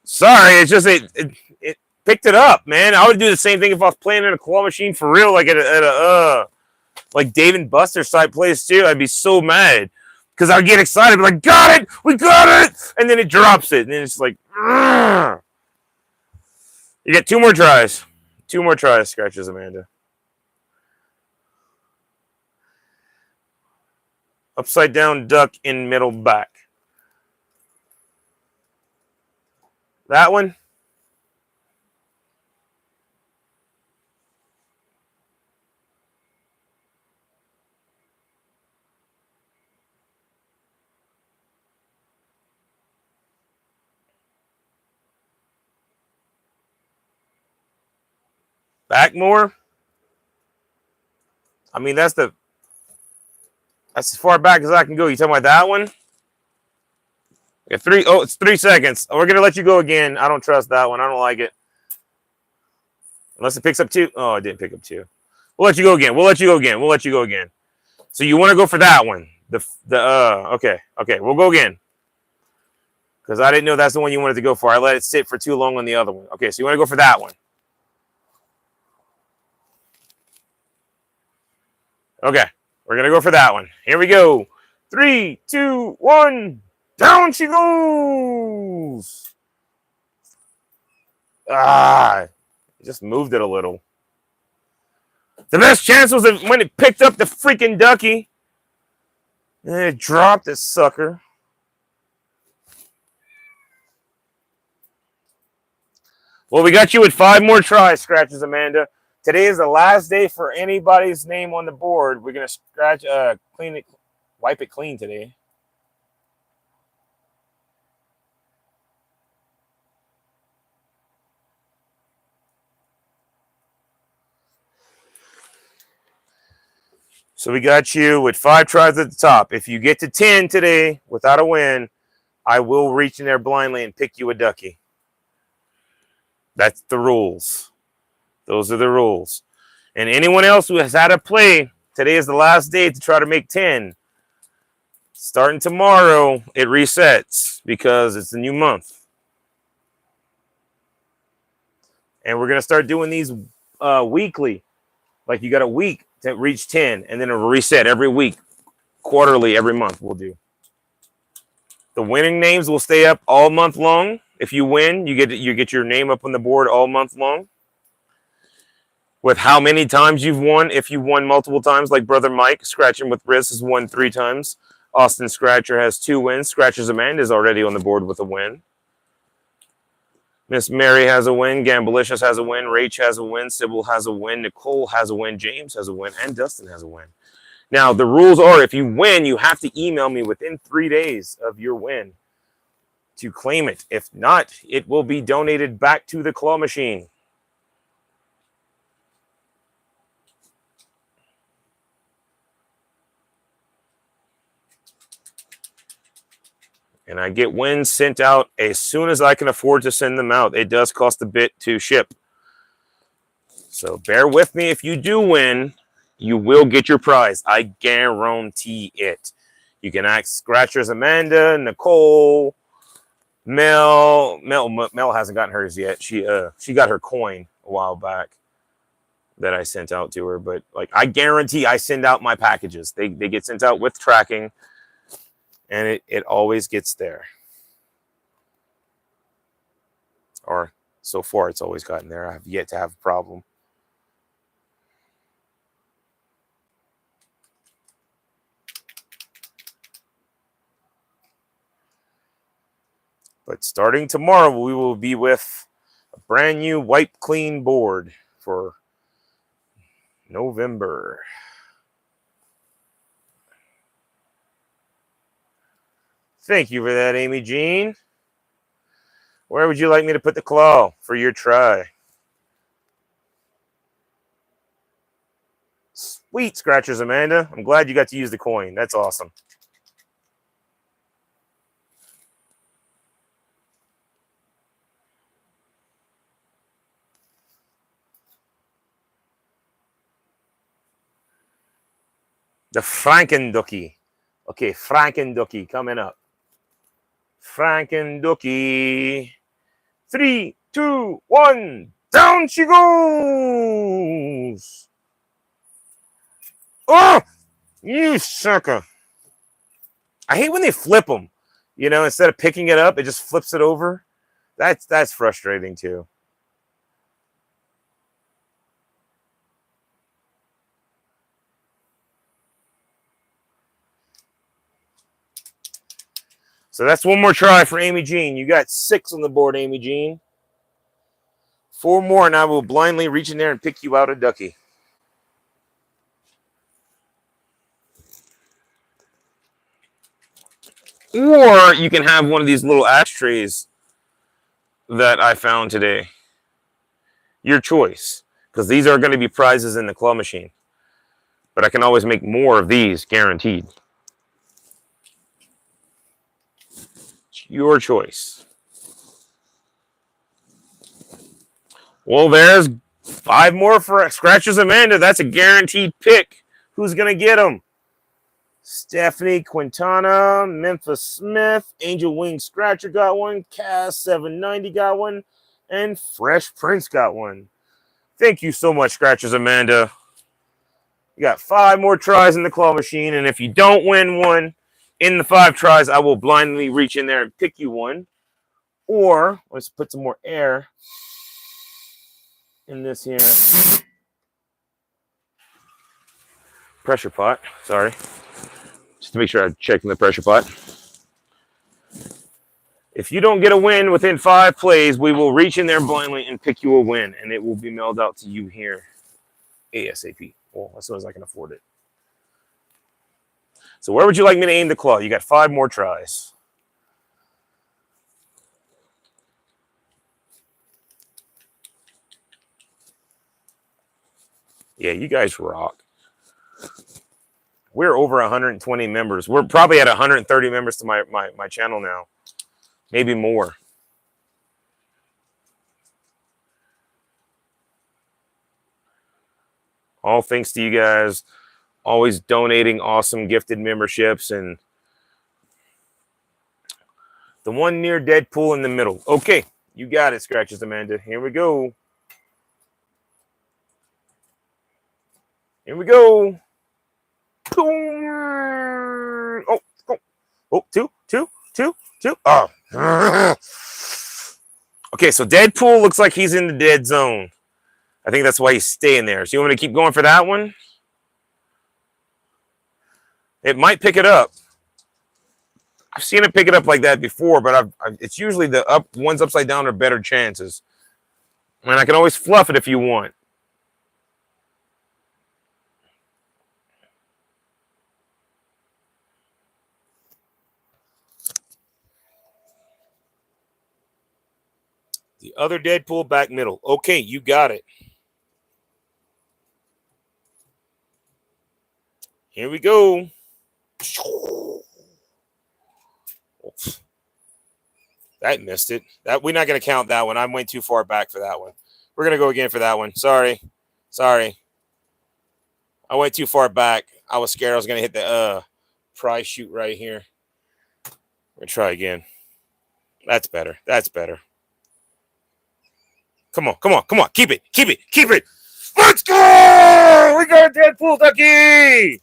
Sorry, it's just it picked it up, man. I would do the same thing if I was playing in a claw machine for real, like at a like Dave and Buster's type place too. I'd be so mad Because I get excited, like, got it, we got it, and then it drops it, and then it's like, Argh. You get 2 more tries. 2 more tries, Scratches Amanda. Upside down duck in middle back. That one. Back more. I mean, that's as far back as I can go. You talking about that one? Yeah, 3. Oh, it's 3 seconds. We're gonna let you go again. I don't trust that one. I don't like it. Unless it picks up 2. Oh, it didn't pick up 2. We'll let you go again. We'll let you go again. We'll let you go again. So you want to go for that one? Okay. We'll go again. Because I didn't know that's the one you wanted to go for. I let it sit for too long on the other one. Okay, so you want to go for that one. Okay, we're gonna go for that one. Here we go. 3, 2, 1. Down she goes. Just moved it a little. The best chance was when it picked up the freaking ducky. And it dropped this sucker. Well, we got you with 5 more tries, Scratches Amanda. Today is the last day for anybody's name on the board. We're gonna scratch, clean it, wipe it clean today. So we got you with 5 tries at the top. If you get to 10 today without a win, I will reach in there blindly and pick you a ducky. That's the rules. Those are the rules. And anyone else who has had a play, today is the last day to try to make 10. Starting tomorrow, it resets because it's a new month. And we're going to start doing these weekly. Like you got a week to reach 10, and then it'll reset every week. Quarterly, every month we'll do. The winning names will stay up all month long. If you win, you get your name up on the board all month long. With how many times you've won. If you won multiple times, like Brother Mike, Scratching with Riz has won 3 times. Austin Scratcher has 2 wins. Scratchers Amanda is already on the board with a win. Miss Mary has a win. Gambalicious has a win. Rach has a win. Sybil has a win. Nicole has a win. James has a win. And Dustin has a win. Now, the rules are if you win, you have to email me within 3 days of your win to claim it. If not, it will be donated back to the claw machine. And I get wins sent out as soon as I can afford to send them out. It does cost a bit to ship. So bear with me. If you do win, you will get your prize. I guarantee it. You can ask Scratchers Amanda, Nicole, Mel hasn't gotten hers yet. She got her coin a while back that I sent out to her. But like I guarantee I send out my packages. They get sent out with tracking. And it always gets there. Or so far, it's always gotten there. I have yet to have a problem. But starting tomorrow, we will be with a brand new wipe clean board for November. Thank you for that, Amy Jean. Where would you like me to put the claw for your try? Sweet, Scratchers Amanda. I'm glad you got to use the coin. That's awesome. The Frankenducky. Okay, Frankenducky coming up. Frankenducky. 3, 2, 1. Down she goes. Oh, you sucker. I hate when they flip them. You know, instead of picking it up, it just flips it over. That's frustrating too. So that's one more try for Amy Jean. You got 6 on the board, Amy Jean. 4 more, and I will blindly reach in there and pick you out a ducky. Or you can have one of these little ashtrays that I found today. Your choice, because these are going to be prizes in the claw machine. But I can always make more of these, guaranteed. It's your choice. Well, there's 5 more for Scratchers Amanda. That's a guaranteed pick. Who's going to get them? Stephanie Quintana, Memphis Smith, Angel Wing Scratcher got one, Cass 790 got one, and Fresh Prince got one. Thank you so much, Scratchers Amanda. You got 5 more tries in the claw machine, and if you don't win one in the 5 tries, I will blindly reach in there and pick you one. Or let's put some more air in this here pressure pot. Sorry. Just to make sure I'm checking the pressure pot. If you don't get a win within 5 plays, we will reach in there blindly and pick you a win, and it will be mailed out to you here ASAP. Well, as soon as I can afford it. So where would you like me to aim the claw? You got 5 more tries. Yeah, you guys rock. We're over 120 members. We're probably at 130 members to my channel now. Maybe more. All thanks to you guys. Always donating awesome gifted memberships. And the one near Deadpool in the middle. Okay, you got it, Scratches Amanda. Here we go. Here we go. Oh, oh, oh, two. Oh. Okay, so Deadpool looks like he's in the dead zone. I think that's why he's staying there. So you want me to keep going for that one? It might pick it up. I've seen it pick it up like that before, but it's usually the ones upside down are better chances. And I can always fluff it if you want. The other Deadpool back middle. Okay, you got it. Here we go. That missed it. That we're not going to count that one. I went too far back for that one. We're going to go again for that one. Sorry. I went too far back. I was scared I was going to hit the prize shoot right here. We're going to try again. That's better. Come on. Keep it. Let's go! We got a Deadpool ducky!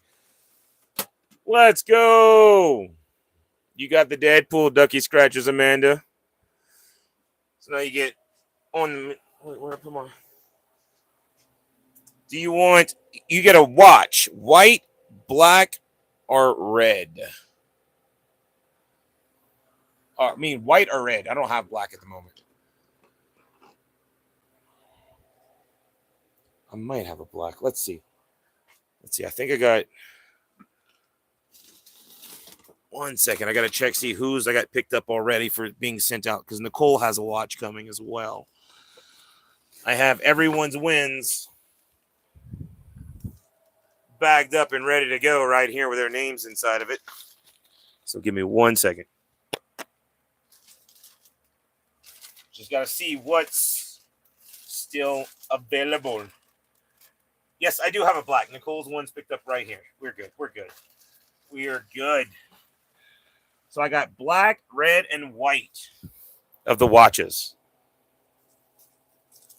Let's go! You got the Deadpool ducky Scratchers, Amanda. So now you get on. Where I put my? Do you want? You get a watch, white, black, or red? I mean, white or red. I don't have black at the moment. I might have a black. Let's see. I think I got. 1 second. I got to check, see who's I got picked up already for being sent out, because Nicole has a watch coming as well. I have everyone's wins bagged up and ready to go right here with their names inside of it. So give me 1 second. Just got to see what's still available. Yes, I do have a black. Nicole's one's picked up right here. We're good. We are good. So I got black, red, and white of the watches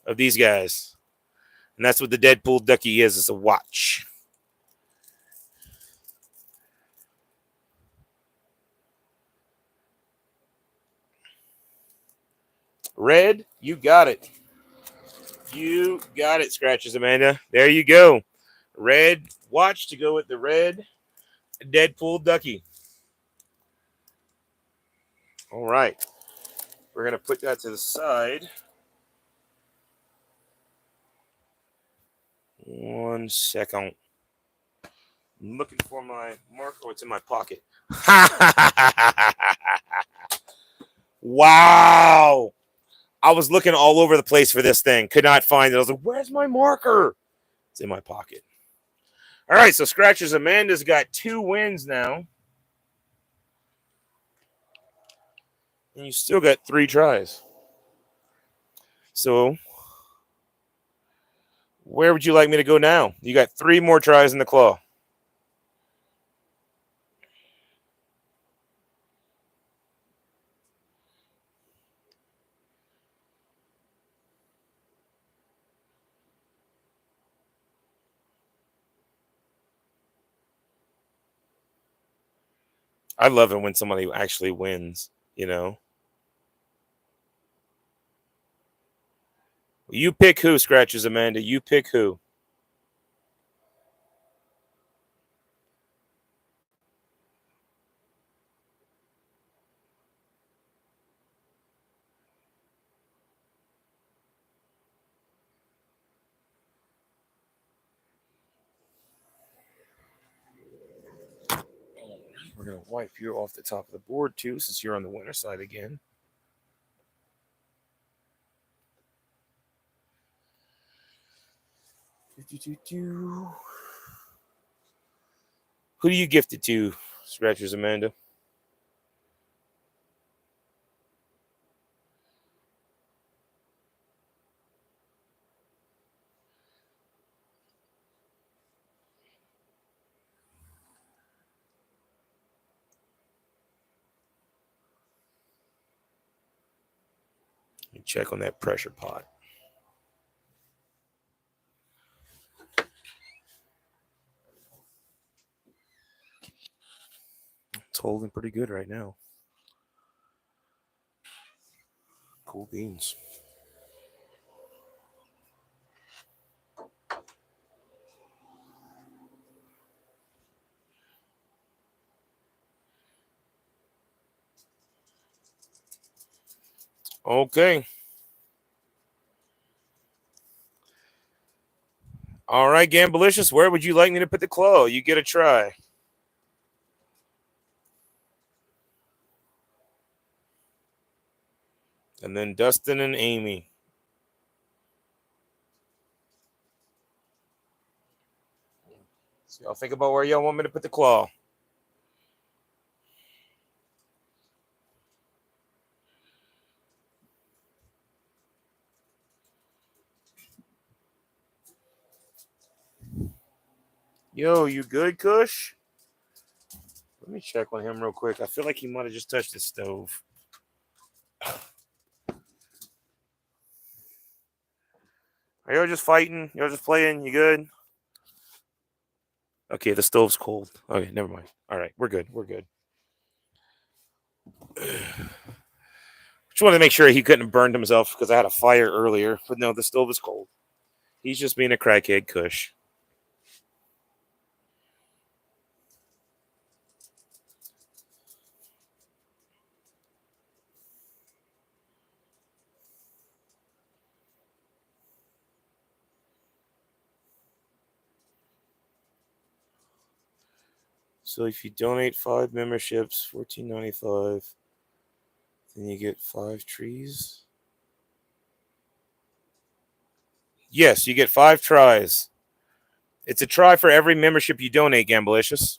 of these guys. And that's what the Deadpool ducky is. It's a watch. Red, you got it. You got it, Scratches Amanda. There you go. Red watch to go with the red Deadpool ducky. All right. We're going to put that to the side. 1 second. I'm looking for my marker. Oh, it's in my pocket. Wow. I was looking all over the place for this thing. Could not find it. I was like, where's my marker? It's in my pocket. All right, so Scratches Amanda's got 2 wins now. And you still got 3 tries. So, where would you like me to go now? You got 3 more tries in the claw. I love it when somebody actually wins, you know. You pick who, Scratches Amanda. You pick who. We're going to wipe you off the top of the board, too, since you're on the winner side again. Who do you gift it to, Scratches Amanda? You check on that pressure pot. It's holding pretty good right now. Cool beans. Okay. All right, Gamblicious, where would you like me to put the claw? You get a try. And then Dustin and Amy. So y'all think about where y'all want me to put the claw. Yo, you good, Kush? Let me check on him real quick. I feel like he might have just touched the stove. Are y'all just fighting? Y'all just playing? You good? Okay, the stove's cold. Okay, never mind. All right, we're good. We're good. Just wanted to make sure he couldn't have burned himself because I had a fire earlier. But no, the stove is cold. He's just being a crackhead, Kush. So if you donate 5 memberships, $14.95, then you get 5 trees. Yes, you get 5 tries. It's a try for every membership you donate, Gamblicious.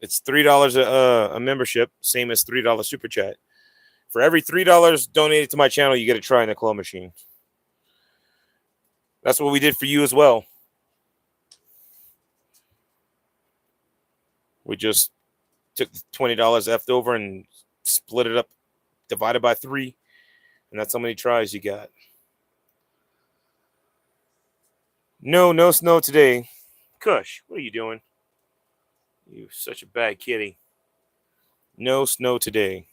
It's $3 a membership, same as $3 super chat. For every $3 donated to my channel, you get a try in the claw machine. That's what we did for you as well. We just took the $20 left over and split it up, divided by 3, and that's how many tries you got. No snow today. Kush, what are you doing? You're such a bad kitty. No snow today.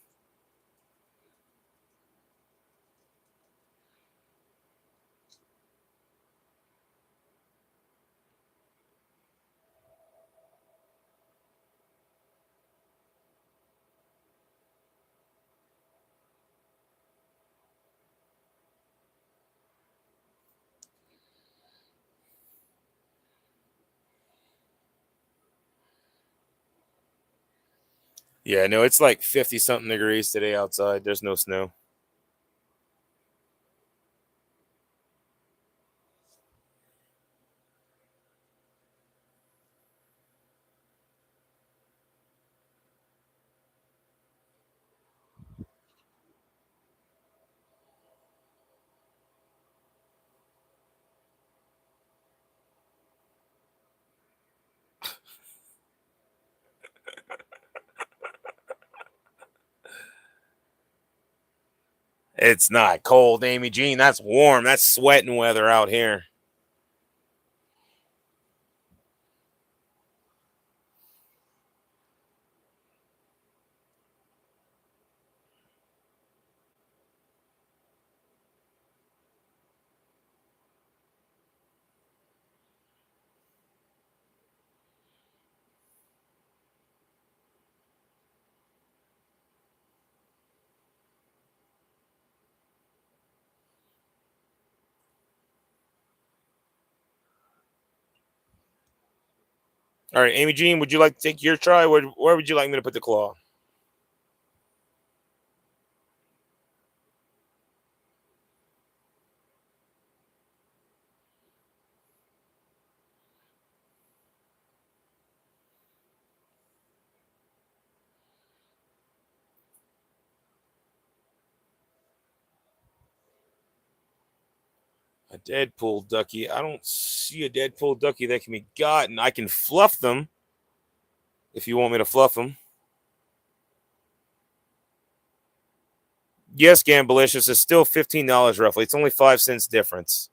Yeah, no, it's like 50-something degrees today outside. There's no snow. It's not cold, Amy Jean. That's warm. That's sweating weather out here. All right, Amy Jean, would you like to take your try? Where would you like me to put the claw? A Deadpool ducky. I don't see a Deadpool ducky that can be gotten. I can fluff them if you want me to fluff them. Yes, Gamblicious is still $15 roughly. It's only 5 cents difference.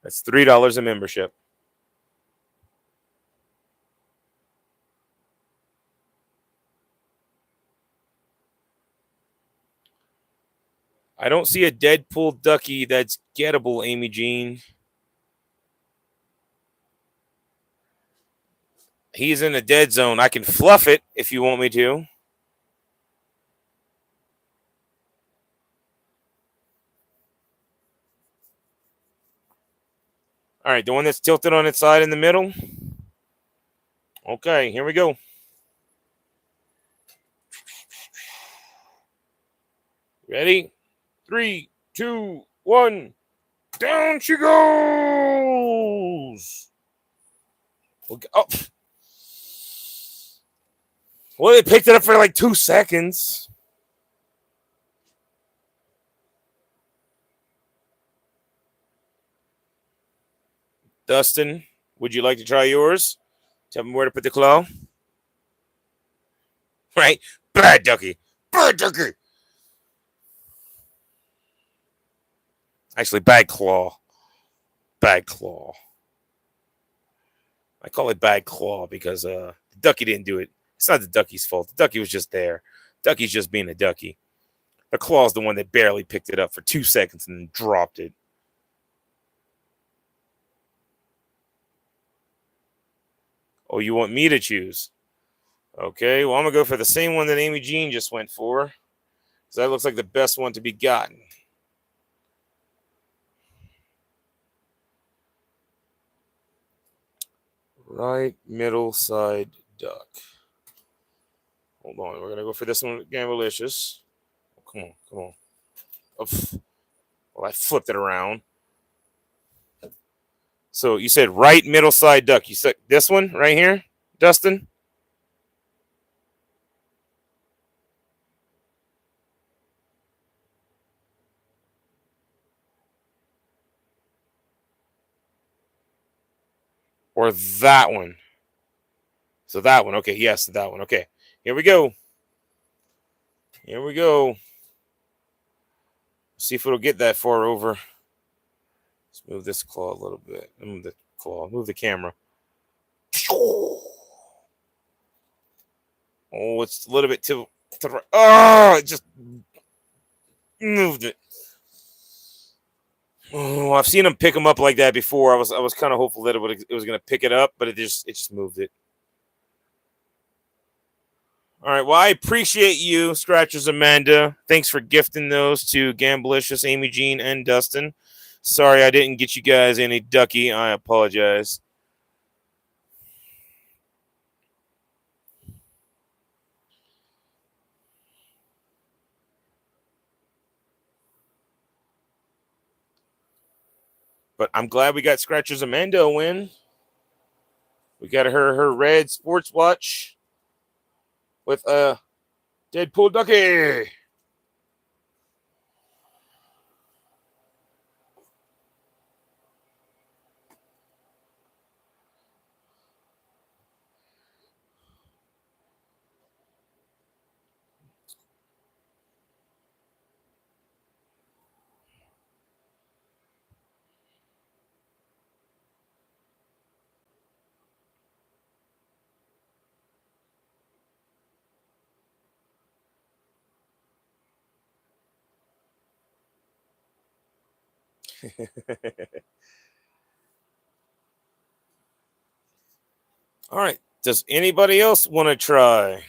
That's $3 a membership. I don't see a Deadpool ducky that's gettable, Amy Jean. He's in a dead zone. I can fluff it if you want me to. All right, the one that's tilted on its side in the middle. Okay, here we go. Ready? 3, 2, 1. Down she goes. Oh. Well, they picked it up for like 2 seconds. Dustin, would you like to try yours? Tell me where to put the claw. Right? Bad ducky. Bad ducky. Actually, bad claw. Bad claw. I call it bad claw because the ducky didn't do it. It's not the ducky's fault. The ducky was just there. Ducky's just being a ducky. The claw's the one that barely picked it up for 2 seconds and then dropped it. Oh, you want me to choose? Okay, well, I'm going to go for the same one that Amy Jean just went for. Because that looks like the best one to be gotten. Right middle side duck. Hold on, we're going to go for this one, Gamblicious. Oh, come on, come on. Oh, well, I flipped it around. So you said right middle side duck. You said this one right here, Dustin? Or that one? So that one. Okay, yes, that one. Okay, here we go. Here we go. See if it'll get that far over. Let's move this claw a little bit. Move the claw. Move the camera. Oh, it's a little bit to the right. Oh, it just moved it. Oh, I've seen him pick them up like that before. I was kind of hopeful that it was going to pick it up, but it just moved it. All right. Well, I appreciate you, Scratchers Amanda. Thanks for gifting those to Gamblicious, Amy Jean, and Dustin. Sorry I didn't get you guys any ducky. I apologize. But I'm glad we got Scratchers Amanda a win. We got her red sports watch with a Deadpool ducky. All right. Does anybody else want to try?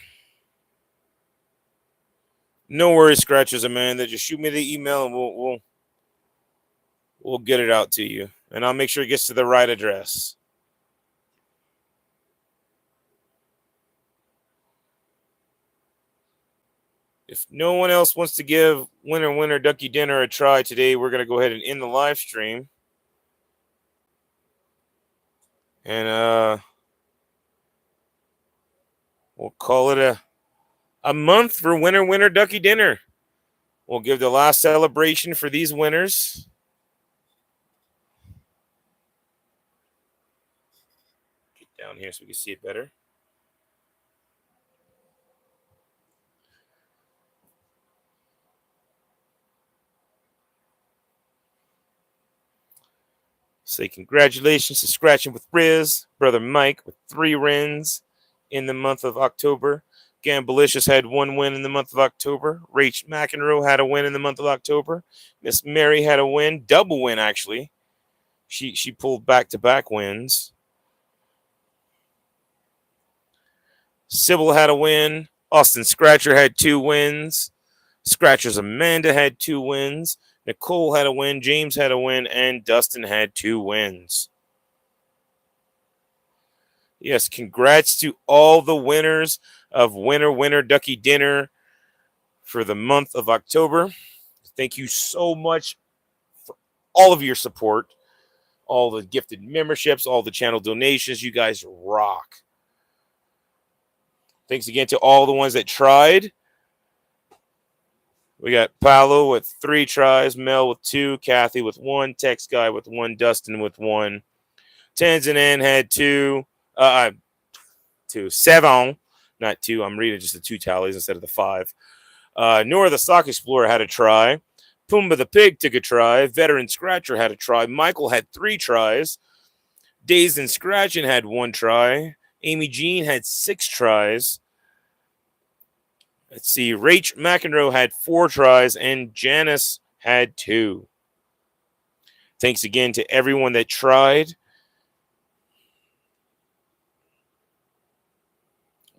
No worries, Scratchers Amanda. Just shoot me the email and we'll get it out to you. And I'll make sure it gets to the right address. If no one else wants to give Winner Ducky Dinner a try today, we're going to go ahead and end the live stream. And we'll call it a month for Winner Ducky Dinner. We'll give the last celebration for these winners. Get down here so we can see it better. Say congratulations to Scratching with Riz, Brother Mike with 3 wins in the month of October. Gambalicious had 1 win in the month of October. Rach McEnroe had a win in the month of October. Miss Mary had a win, double win actually. She pulled back-to-back wins. Sybil had a win. Austin Scratcher had 2 wins. Scratchers Amanda had 2 wins. Nicole had a win. James had a win. And Dustin had 2 wins. Yes, congrats to all the winners of Winner Ducky Dinner for the month of October. Thank you so much for all of your support, all the gifted memberships, all the channel donations. You guys rock. Thanks again to all the ones that tried. We got Paolo with 3 tries, Mel with 2, Kathy with 1, Tex Guy with 1, Dustin with 1. Tanzan had 2, 7, not 2. I'm reading just the 2 tallies instead of the 5. Nora the Sock Explorer had a try. Pumbaa the Pig took a try. Veteran Scratcher had a try. Michael had 3 tries. Dazed and Scratching had 1 try. Amy Jean had 6 tries. Let's see. Rach McEnroe had 4 tries, and Janice had 2. Thanks again to everyone that tried.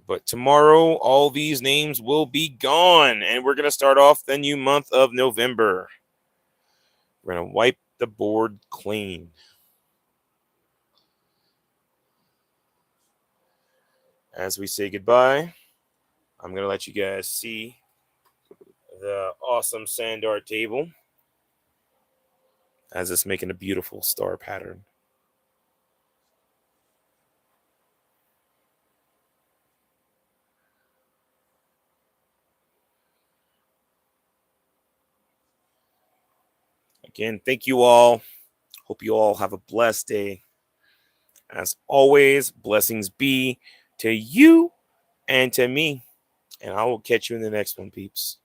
But tomorrow, all these names will be gone, and we're going to start off the new month of November. We're going to wipe the board clean. As we say goodbye, I'm going to let you guys see the awesome sand art table as it's making a beautiful star pattern. Again, thank you all. Hope you all have a blessed day. As always, blessings be to you and to me. And I will catch you in the next one, peeps.